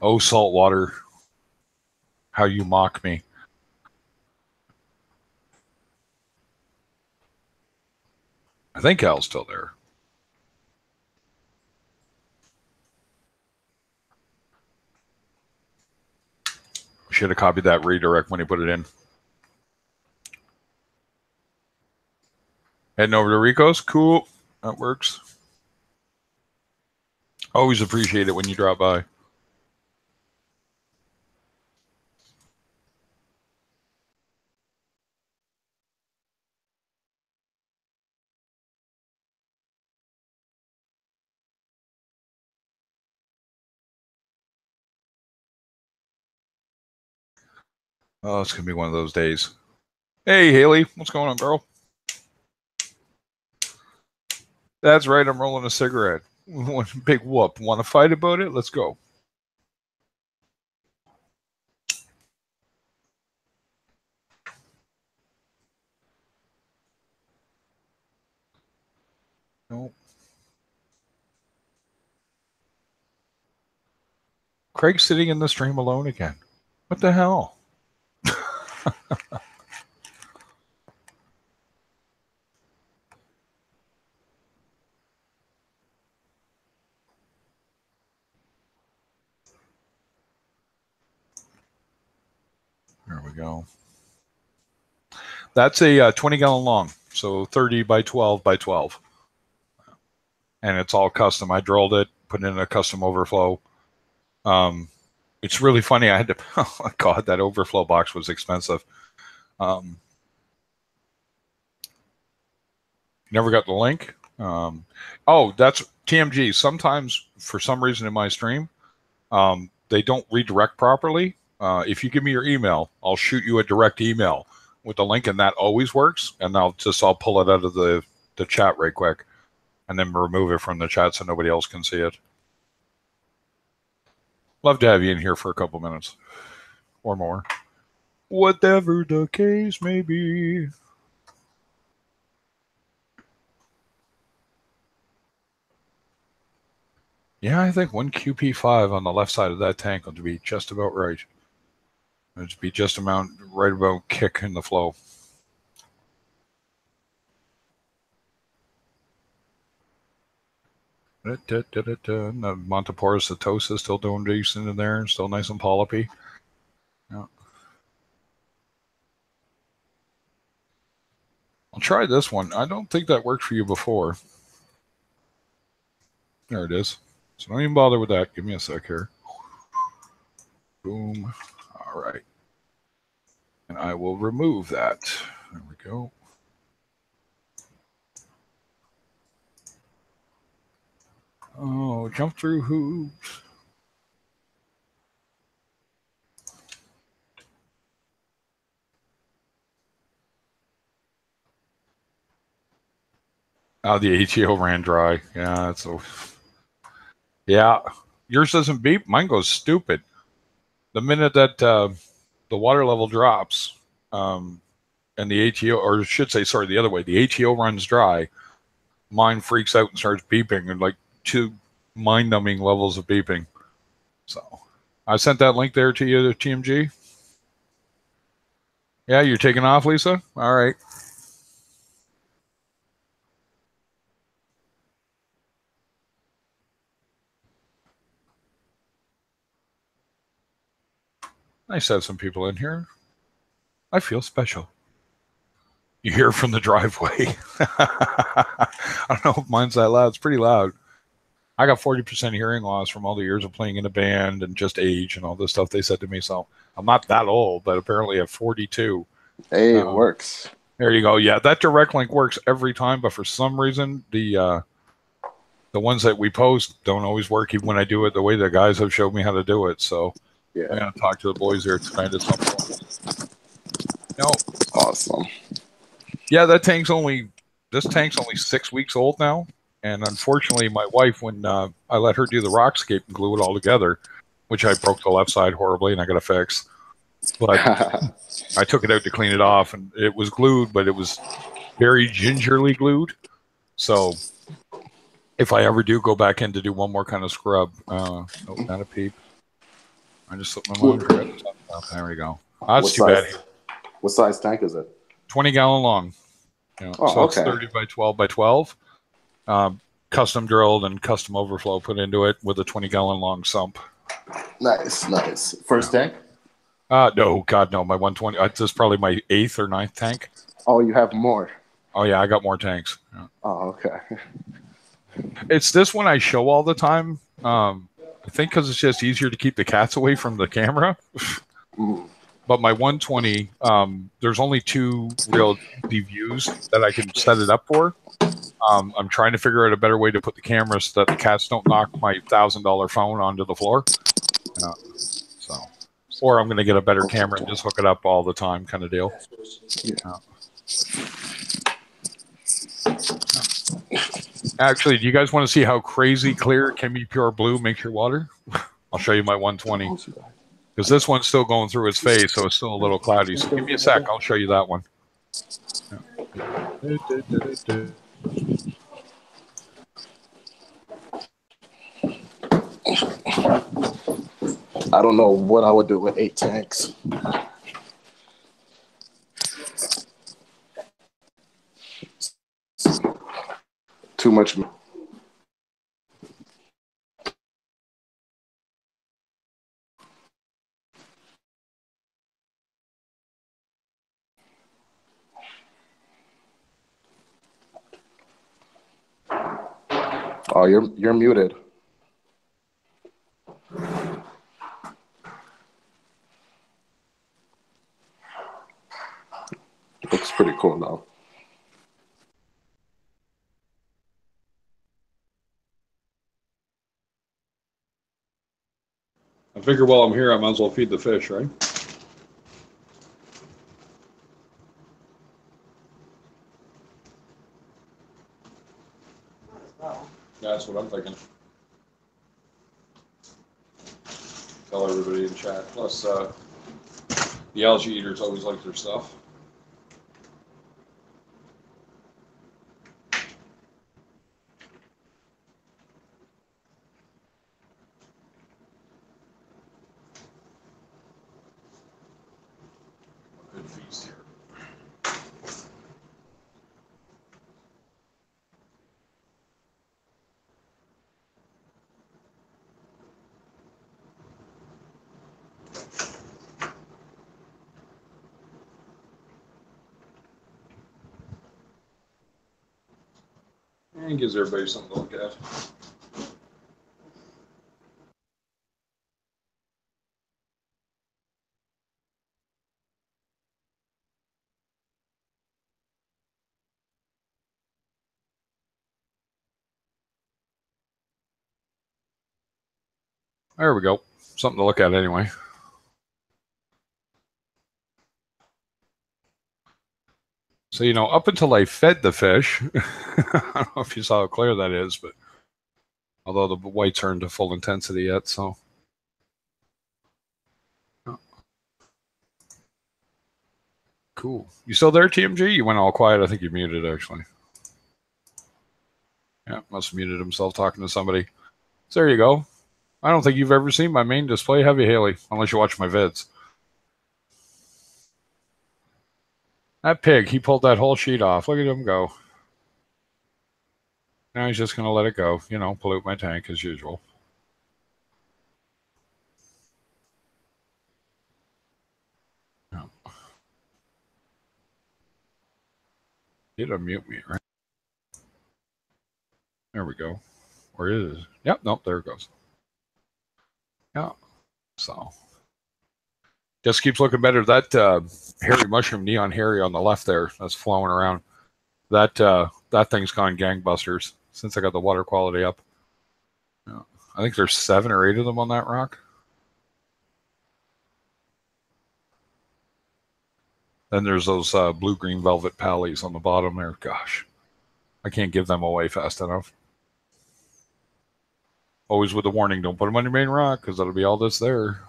Oh, salt water, how you mock me. I think Al's still there. Should have copied that redirect when he put it in. Heading over to Rico's. Cool. That works. Always appreciate it when you drop by. Oh, it's going to be one of those days. Hey, Haley. What's going on, girl? That's right. I'm rolling a cigarette. One big whoop. Want to fight about it? Let's go. Nope. Craig's sitting in the stream alone again. What the hell? There we go. That's a 20-gallon long, so 30 by 12 by 12. And it's all custom. I drilled it, put in a custom overflow. It's really funny. I had to, oh God, that overflow box was expensive. Never got the link. Oh, that's TMG. Sometimes, for some reason in my stream, they don't redirect properly. If you give me your email, I'll shoot you a direct email with the link, and that always works. And I'll pull it out of the chat right quick, and then remove it from the chat so nobody else can see it. Love to have you in here for a couple minutes or more. Whatever the case may be. Yeah, I think one QP5 on the left side of that tank would be just about right. It'd be just right about kick in the flow. The Monteporis Setosa still doing decent in there, still nice and polypy. Yeah. I'll try this one. I don't think that worked for you before. There it is. So don't even bother with that. Give me a sec here. Boom. All right. And I will remove that. There we go. Oh, jump through hoops. Oh, the ATO ran dry. Yeah, so yeah, yours doesn't beep. Mine goes stupid. The minute that the water level drops, and the ATO, or I should say, sorry, the other way, the ATO runs dry. Mine freaks out and starts beeping, and like two mind-numbing levels of beeping. So, I sent that link there to you, TMG. Yeah, you're taking off, Lisa. All right. Nice to have some people in here. I feel special. You hear from the driveway. I don't know if mine's that loud. It's pretty loud. I got 40% hearing loss from all the years of playing in a band and just age and all this stuff they said to me. So I'm not that old, but apparently at 42. Hey, it works. There you go. Yeah, that direct link works every time, but for some reason the ones that we post don't always work even when I do it the way the guys have showed me how to do it. So Yeah. I'm gonna talk to the boys there tonight at some point. No. Awesome. Yeah, this tank's only 6 weeks old now. And unfortunately, my wife, when I let her do the rockscape and glue it all together, which I broke the left side horribly and I got to fix, but I took it out to clean it off and it was glued, but it was very gingerly glued. So if I ever do go back in to do one more kind of scrub, oh, not a peep. I just slipped my mind. There we go. That's too bad. What size tank is it? 20-gallon long. You know, so okay. It's 30 by 12 by 12. Custom drilled and custom overflow put into it with a 20-gallon long sump. Nice, nice. First tank? No, God, no. My 120. This is probably my 8th or 9th tank. Oh, you have more. Oh, yeah, I got more tanks. Yeah. Oh, okay. It's this one I show all the time. I think because it's just easier to keep the cats away from the camera. But my 120, there's only 2 real views that I can set it up for. I'm trying to figure out a better way to put the camera so that the cats don't knock my $1,000 phone onto the floor. Or I'm going to get a better camera and just hook it up all the time, kind of deal. Yeah. Actually, do you guys want to see how crazy clear Chemi Pure Blue makes your water? I'll show you my 120. Because this one's still going through its phase, so it's still a little cloudy. So give me a sec. I'll show you that one. I don't know what I would do with 8 tanks. Too much. Oh, you're muted. Looks pretty cool though. I figure while I'm here, I might as well feed the fish, right? That's what I'm thinking. Tell everybody in chat. Plus, the algae eaters always like their stuff. Good feast here. And gives everybody something to look at. There we go. Something to look at anyway. So, you know, up until I fed the fish, I don't know if you saw how clear that is, but although the whites aren't to full intensity yet, so. Cool. You still there, TMG? You went all quiet. I think you muted, actually. Yeah, must have muted himself talking to somebody. So there you go. I don't think you've ever seen my main display, have you, Haley? Unless you watch my vids. That pig, he pulled that whole sheet off. Look at him go. Now he's just going to let it go. You know, pollute my tank as usual. No. Did unmute me, right? There we go. Where is it? Yep, nope, there it goes. Yeah. So. Just keeps looking better. That hairy mushroom, Neon Harry on the left there, that's flowing around. That thing's gone gangbusters since I got the water quality up. Yeah. I think there's 7 or 8 of them on that rock. Then there's those blue-green velvet pallies on the bottom there. Gosh, I can't give them away fast enough. Always with the warning, don't put them on your main rock because that'll be all that's there.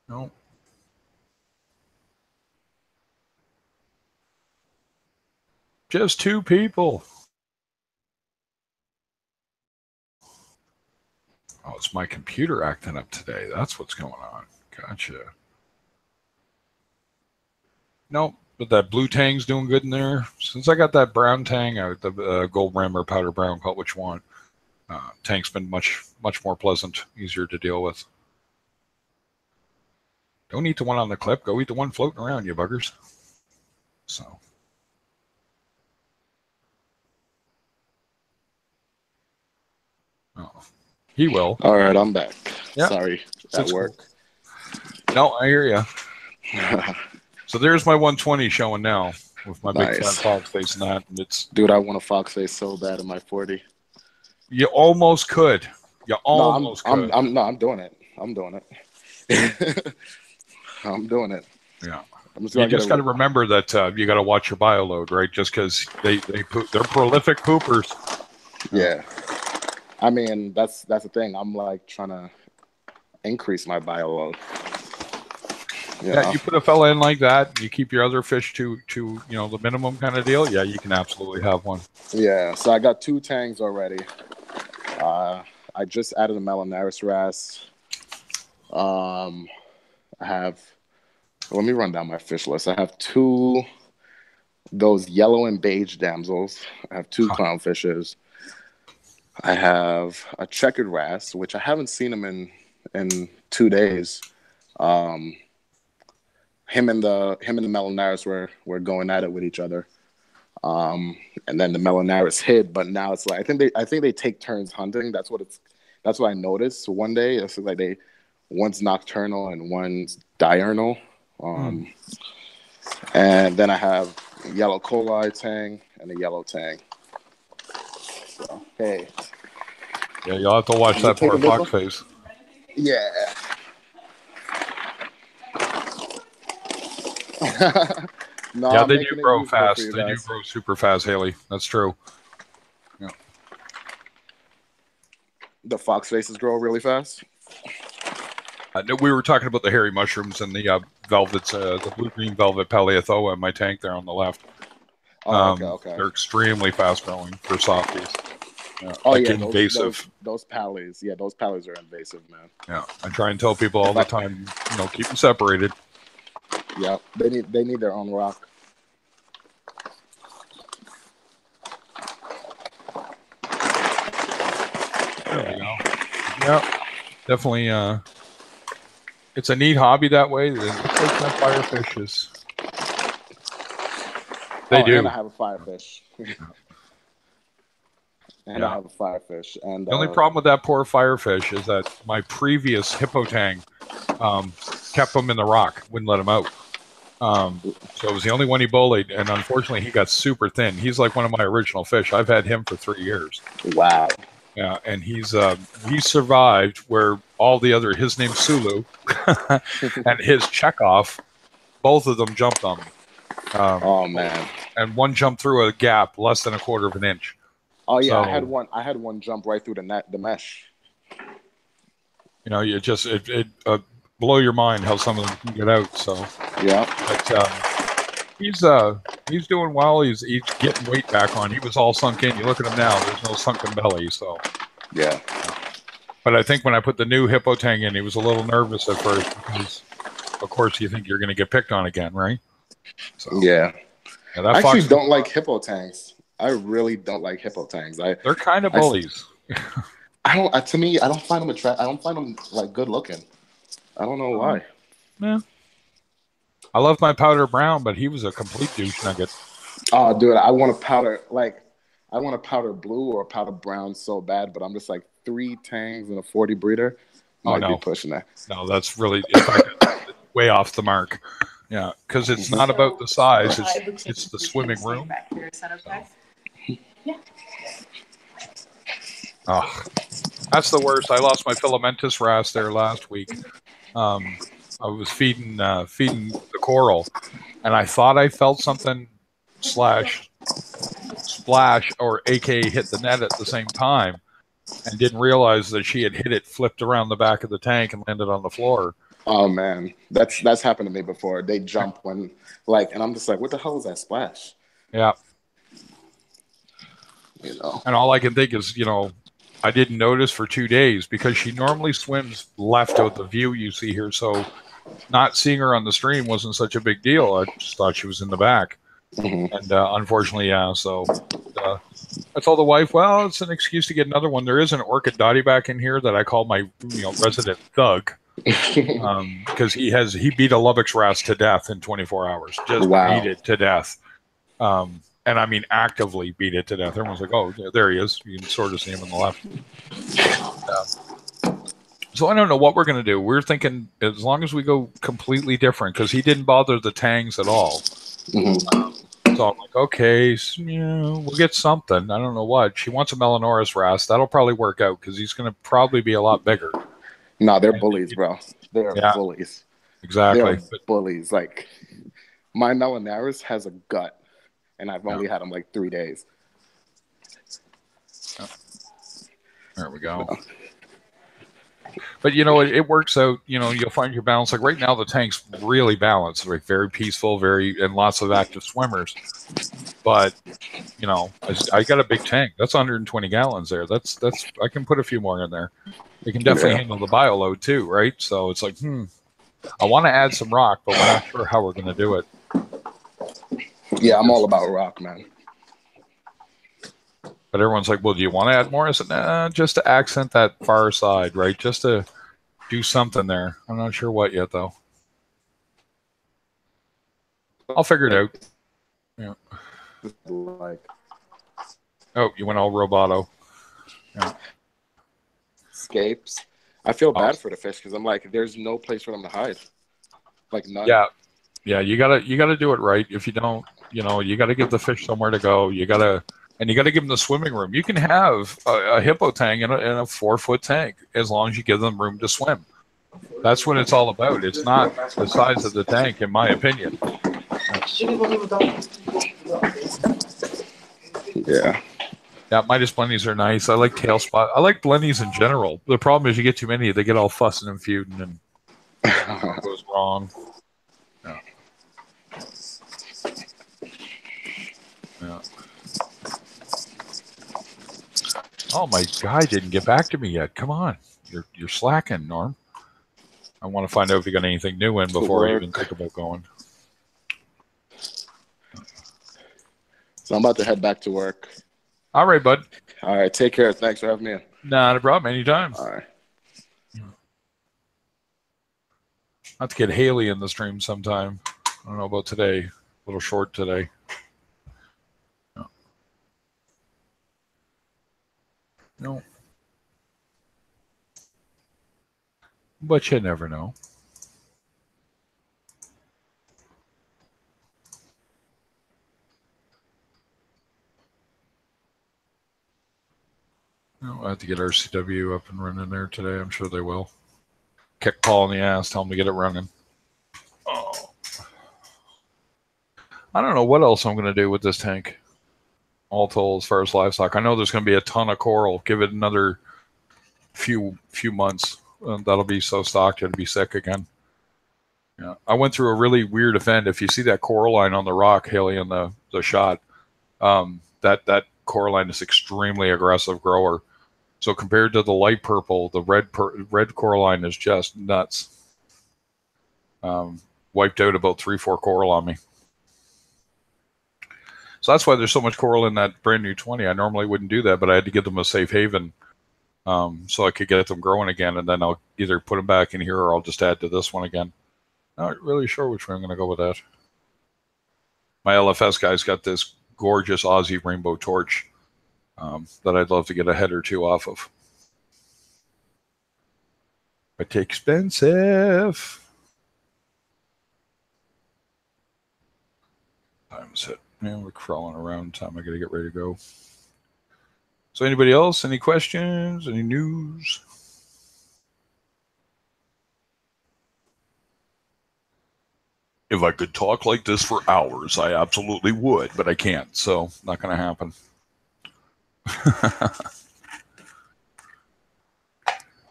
No. Just 2 people. Oh, it's my computer acting up today. That's what's going on. Gotcha. Nope, but that blue tang's doing good in there. Since I got that brown tang, the gold rim or powder brown, call it what you want. Tank's been much more pleasant, easier to deal with. Don't eat the one on the clip. Go eat the one floating around, you buggers. So. Oh, he will. All right, I'm back. Yep. Sorry, at work. Cool. No, I hear you. So there's my 120 showing now with my big fat fox face and that. And it's dude, I want a fox face so bad in my 40. You almost could. You almost could. I'm doing it. I'm doing it. I'm doing it. Yeah. You just got to remember that you got to watch your bio load, right? Just because they're prolific poopers. Yeah. I mean, that's the thing. I'm like trying to increase my bio load. Yeah, you put a fella in like that, you keep your other fish to the minimum kind of deal. Yeah, you can absolutely have one. Yeah, so I got 2 tangs already. I just added a Melanaris wrasse. I have. Let me run down my fish list. I have 2 those yellow and beige damsels. I have 2 clownfishes. I have a checkered wrasse, which I haven't seen him in 2 days. Him and the Melanaris were going at it with each other, and then the Melanaris hid. But now it's like I think they take turns hunting. That's what I noticed one day. It's like one's nocturnal and one's diurnal. And then I have a yellow coli tang and a yellow tang. So hey, yeah, you'll have to watch that poor fox face. Yeah. No, yeah, they do grow fast. They do grow super fast, Haley. That's true. Yeah. The fox faces grow really fast. We were talking about the hairy mushrooms and the velvets, the blue-green velvet Paleothoa in my tank there on the left. Okay. They're extremely fast-growing for softies. Yeah, invasive. Those pallies. Yeah, those pallies are invasive, man. Yeah, I try and tell people all the time, keep them separated. Yeah, they need their own rock. There we go. Yeah, definitely. It's a neat hobby that way. It's like my firefishes. They do. And I have a firefish. I have a firefish. And the only problem with that poor firefish is that my previous hippo tang kept him in the rock, wouldn't let him out. So it was the only one he bullied, and unfortunately he got super thin. He's like one of my original fish. I've had him for 3 years. Wow. Yeah, and he survived where all the other, his name's Sulu, and his Chekhov, both of them jumped on me. Oh man. And one jumped through a gap less than a quarter of an inch. Oh yeah, So, I had one jump right through the mesh. You know, you just it blow your mind how some of them can get out. So Yeah. But he's doing well. He's getting weight back on. He was all sunk in. You look at him now. There's no sunken belly. So Yeah. But I think when I put the new hippo tang in, he was a little nervous at first because, of course, you think you're going to get picked on again, right? So, yeah. That I actually don't like hippo tangs. I really don't like hippo tangs. They're kind of bullies. To me, I don't find them attractive. I don't find them like good looking. I don't know why. Yeah. I love my powder brown, but he was a complete douche nugget. Oh, dude, I want a powder blue or a powder brown so bad, but I'm just like 3 tangs and a 40 breeder. Might be pushing that. No, that's really way off the mark. Yeah, because it's not about the size; it's the swimming room. Yeah. Oh, that's the worst. I lost my filamentous wrasse there last week. I was feeding the coral, and I thought I felt something splash or AK hit the net at the same time, and didn't realize that she had hit it, flipped around the back of the tank, and landed on the floor. Oh man, that's happened to me before. They jump when and I'm just like, what the hell is that splash? Yeah. You know. And all I can think is, I didn't notice for 2 days because she normally swims left of the view you see here. So not seeing her on the stream wasn't such a big deal. I just thought she was in the back. Mm-hmm. And unfortunately, yeah. So I told the wife, well, it's an excuse to get another one. There is an orchid dotty back in here that I call my resident thug. Because he beat a Lubbock's wrasse to death in 24 hours. Just beat it to death. And I mean actively beat it to death. Everyone's like, oh, there he is. You can sort of see him on the left. So I don't know what we're going to do. We're thinking as long as we go completely different, because he didn't bother the tangs at all. Mm-hmm. So I'm like, okay, we'll get something. I don't know what. She wants a Melanoris wrasse. That'll probably work out because he's going to probably be a lot bigger. No, they're bullies, bro. They're bullies. Exactly. They're bullies. Like, my Melanaris has a gut, and I've only had him like 3 days. There we go. But it works out. You'll find your balance. Like right now, the tank's really balanced, like very peaceful, and lots of active swimmers. But I got a big tank. That's 120 gallons there. That's I can put a few more in there. It can definitely handle the bio load too, right? So it's like, I want to add some rock, but we're not sure how we're going to do it. Yeah, I'm all about rock, man. But everyone's like, well, do you want to add more? I said, nah, just to accent that far side, right? Just to do something there. I'm not sure what yet, though. I'll figure it out. Yeah. Oh, you went all roboto. Yeah. Escapes. I feel bad for the fish because I'm like, there's no place for them to hide. Like none. Yeah. You gotta do it right. If you don't, you gotta give the fish somewhere to go. You gotta give them the swimming room. You can have a hippo tank in a 4-foot tank as long as you give them room to swim. That's what it's all about. It's not the size of the tank, in my opinion. Yeah. Yeah, Midas blennies are nice. I like tail spot. I like blennies in general. The problem is you get too many, they get all fussing and feuding, and it goes wrong. Yeah. Oh, my guy didn't get back to me yet. Come on, you're slacking, Norm. I want to find out if you got anything new in before I even think about going. So I'm about to head back to work. All right, bud. All right, take care. Thanks for having me in. Not a problem. Anytime. All right. I'll have to get Haley in the stream sometime. I don't know about today. A little short today. No. But you never know. I'll have to get RCW up and running there today. I'm sure they will. kick Paul in the ass, tell him to get it running. Oh. I don't know what else I'm going to do with this tank. All told, as far as livestock, I know there's going to be a ton of coral. Give it another few months, that'll be so stocked it'll be sick again. Yeah, I went through a really weird event. If you see that coralline on the rock, Haley, in the shot, that coralline is extremely aggressive grower. So compared to the light purple, the red coralline is just nuts. Wiped out about 3-4 coral on me. So that's why there's so much coral in that brand new 20. I normally wouldn't do that, but I had to give them a safe haven so I could get them growing again, and then I'll either put them back in here or I'll just add to this one again. Not really sure which way I'm going to go with that. My LFS guy's got this gorgeous Aussie rainbow torch that I'd love to get a head or two off of. But expensive. Time's hit. Man, we're crawling around. Time I got to get ready to go. So anybody else? Any questions? Any news? If I could talk like this for hours, I absolutely would, but I can't, so not going to happen.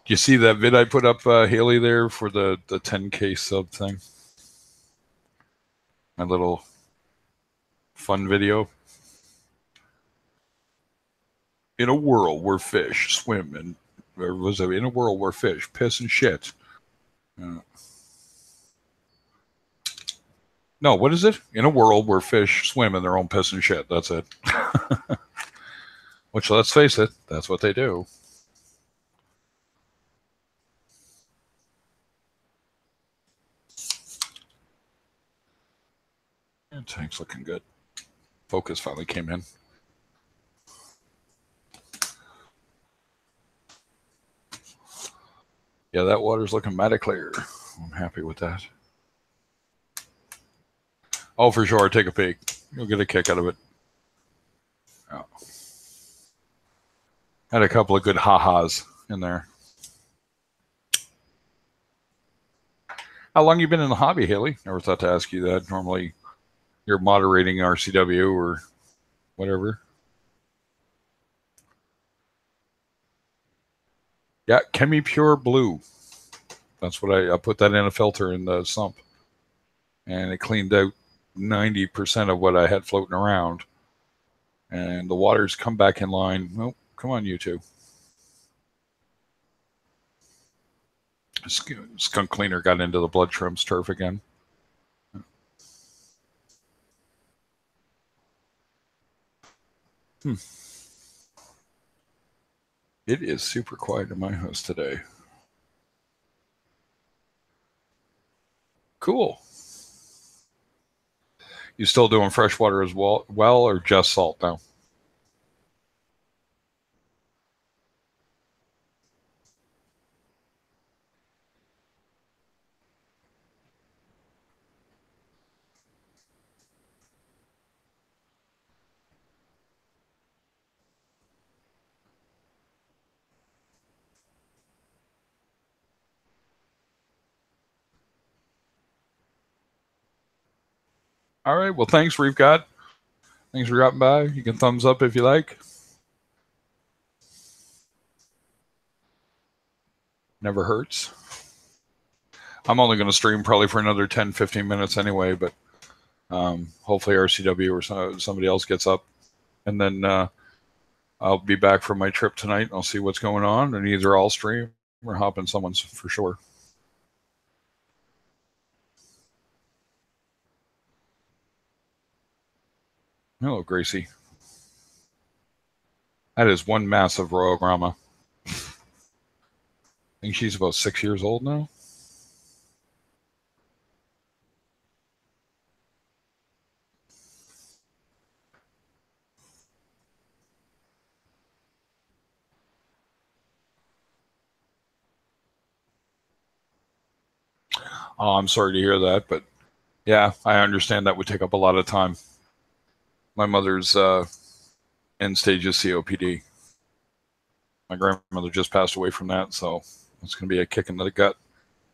Do you see that vid I put up, Haley, there for the 10K sub thing? My little fun video. In a world where fish swim and in a world where fish piss and shit. No, what is it? In a world where fish swim in their own piss and shit. That's it. Which, let's face it, that's what they do. And tank's looking good. Focus finally came in. Yeah, that water's looking mighty clear. I'm happy with that. Oh, for sure, take a peek. You'll get a kick out of it. Oh. Had a couple of good ha-has in there. How long you been in the hobby, Haley? Never thought to ask you that. Normally, you're moderating RCW or whatever. Yeah, Chemi Pure Blue. That's what I put that in a filter in the sump. And it cleaned out 90% of what I had floating around. And the water's come back in line. Oh, come on, you two. Skunk cleaner got into the blood shrimp's turf again. It is super quiet in my house today. Cool. You still doing freshwater as well, or just salt now? All right. Well, thanks, Reefgot. Thanks for dropping by. You can thumbs up if you like. Never hurts. I'm only going to stream probably for another 10, 15 minutes anyway, but hopefully RCW or somebody else gets up. And then I'll be back from my trip tonight, and I'll see what's going on, and either I'll stream or hop in someone's for sure. Hello, Gracie. That is one massive Royal Grandma. I think she's about 6 years old now. Oh, I'm sorry to hear that, but yeah, I understand that would take up a lot of time. My mother's end stage is COPD. My grandmother just passed away from that, so it's going to be a kick in the gut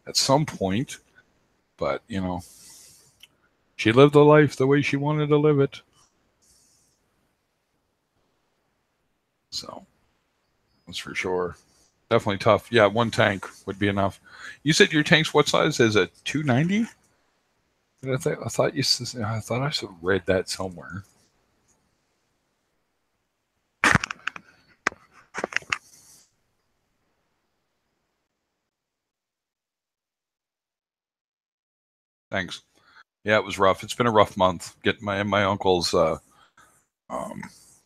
at some point. But, you know, she lived the life the way she wanted to live it. So, that's for sure. Definitely tough. Yeah, one tank would be enough. You said your tank's what size? Is it 290? I thought I should have read that somewhere. Thanks. Yeah, it was rough. It's been a rough month. Getting my uncle's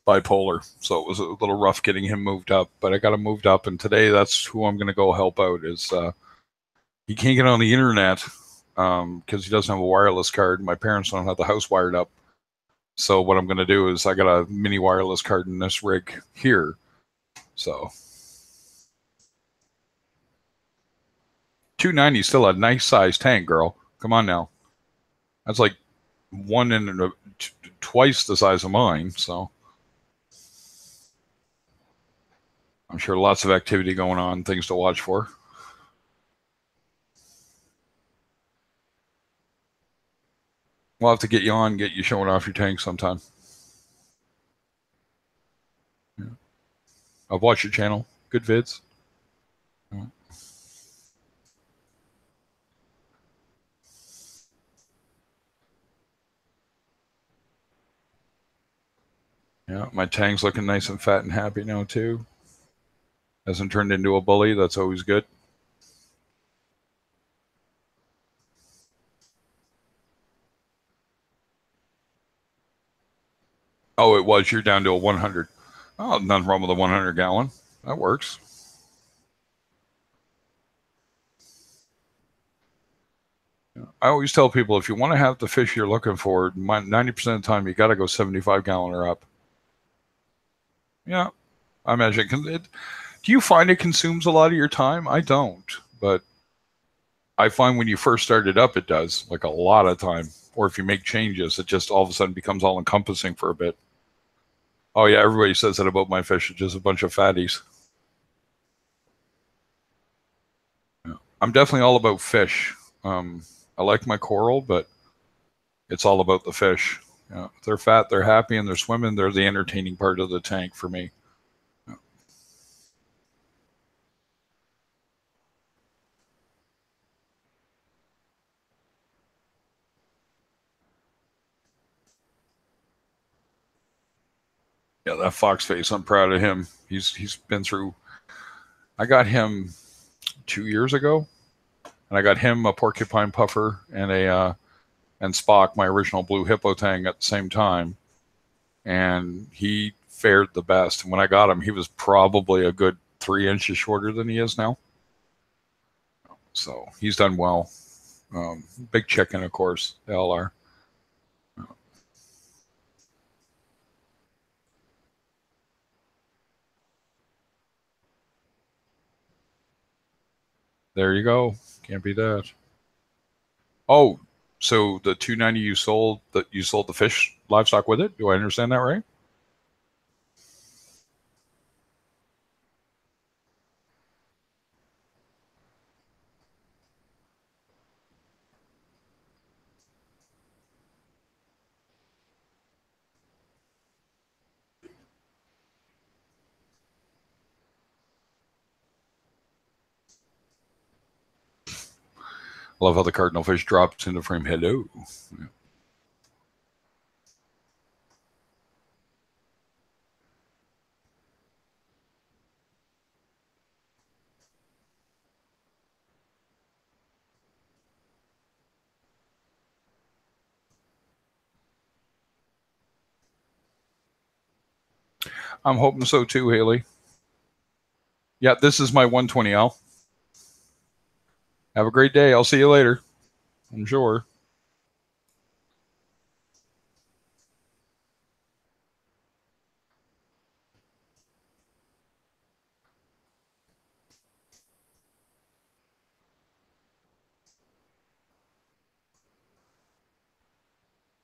bipolar, so it was a little rough getting him moved up. But I got him moved up, and today that's who I'm going to go help out. Is he can't get on the internet because he doesn't have a wireless card. My parents don't have the house wired up. So what I'm going to do is I got a mini wireless card in this rig here. So 290 is still a nice size tank, girl. Come on now. That's like twice the size of mine. So I'm sure lots of activity going on, things to watch for. We'll have to get you on, get you showing off your tank sometime. Yeah. I've watched your channel. Good vids. Yeah. Yeah, my tank's looking nice and fat and happy now too. Hasn't turned into a bully. That's always good. Oh, it was. You're down to a 100. Oh, nothing wrong with a 100 gallon. That works. I always tell people if you want to have the fish you're looking for, 90% of the time you got to go 75 gallon or up. Yeah, I imagine. Do you find it consumes a lot of your time? I don't, but I find when you first start it up, it does, like a lot of time. Or if you make changes, it just all of a sudden becomes all encompassing for a bit. Oh yeah, everybody says that about my fish. It's just a bunch of fatties. Yeah. I'm definitely all about fish. I like my coral, but it's all about the fish. Yeah. If they're fat, they're happy, and they're swimming, they're the entertaining part of the tank for me. Yeah. Yeah, that fox face, I'm proud of him. He's been through. I got him 2 years ago, and I got him a porcupine puffer and and Spock, my original blue hippo tang, at the same time, and he fared the best. And when I got him, he was probably a good 3 inches shorter than he is now. So he's done well. Big chicken, of course. They all are. There you go. Can't be that. Oh, so the 290 you sold the fish livestock with it? Do I understand that right? I love how the cardinal fish drops into frame. Hello. Yeah. I'm hoping so too, Haley. Yeah, this is my 120L. Have a great day. I'll see you later. I'm sure.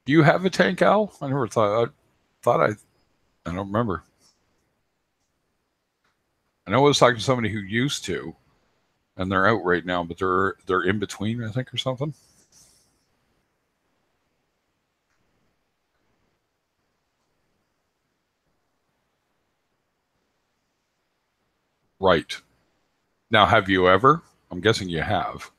Do you have a tank, Al? I never thought. I don't remember. I know I was talking to somebody who used to. and they're out right now, but they're in between, I think, or something. Right. Now, have you ever? I'm guessing you have.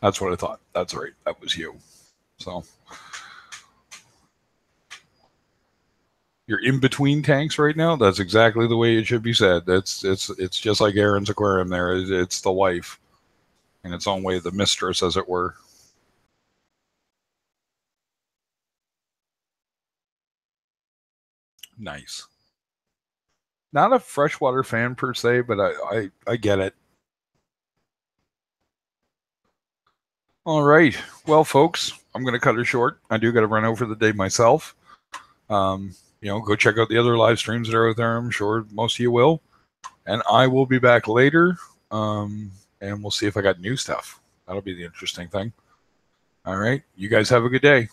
That's what I thought. That's right. That was you. So you're in between tanks right now. That's exactly the way it should be said. It's just like Aaron's aquarium. There, it's the wife, in its own way, the mistress, as it were. Nice. Not a freshwater fan per se, but I get it. All right. Well, folks, I'm going to cut it short. I do got to run out for the day myself. Go check out the other live streams that are out there. I'm sure most of you will. And I will be back later. And we'll see if I got new stuff. That'll be the interesting thing. All right. You guys have a good day.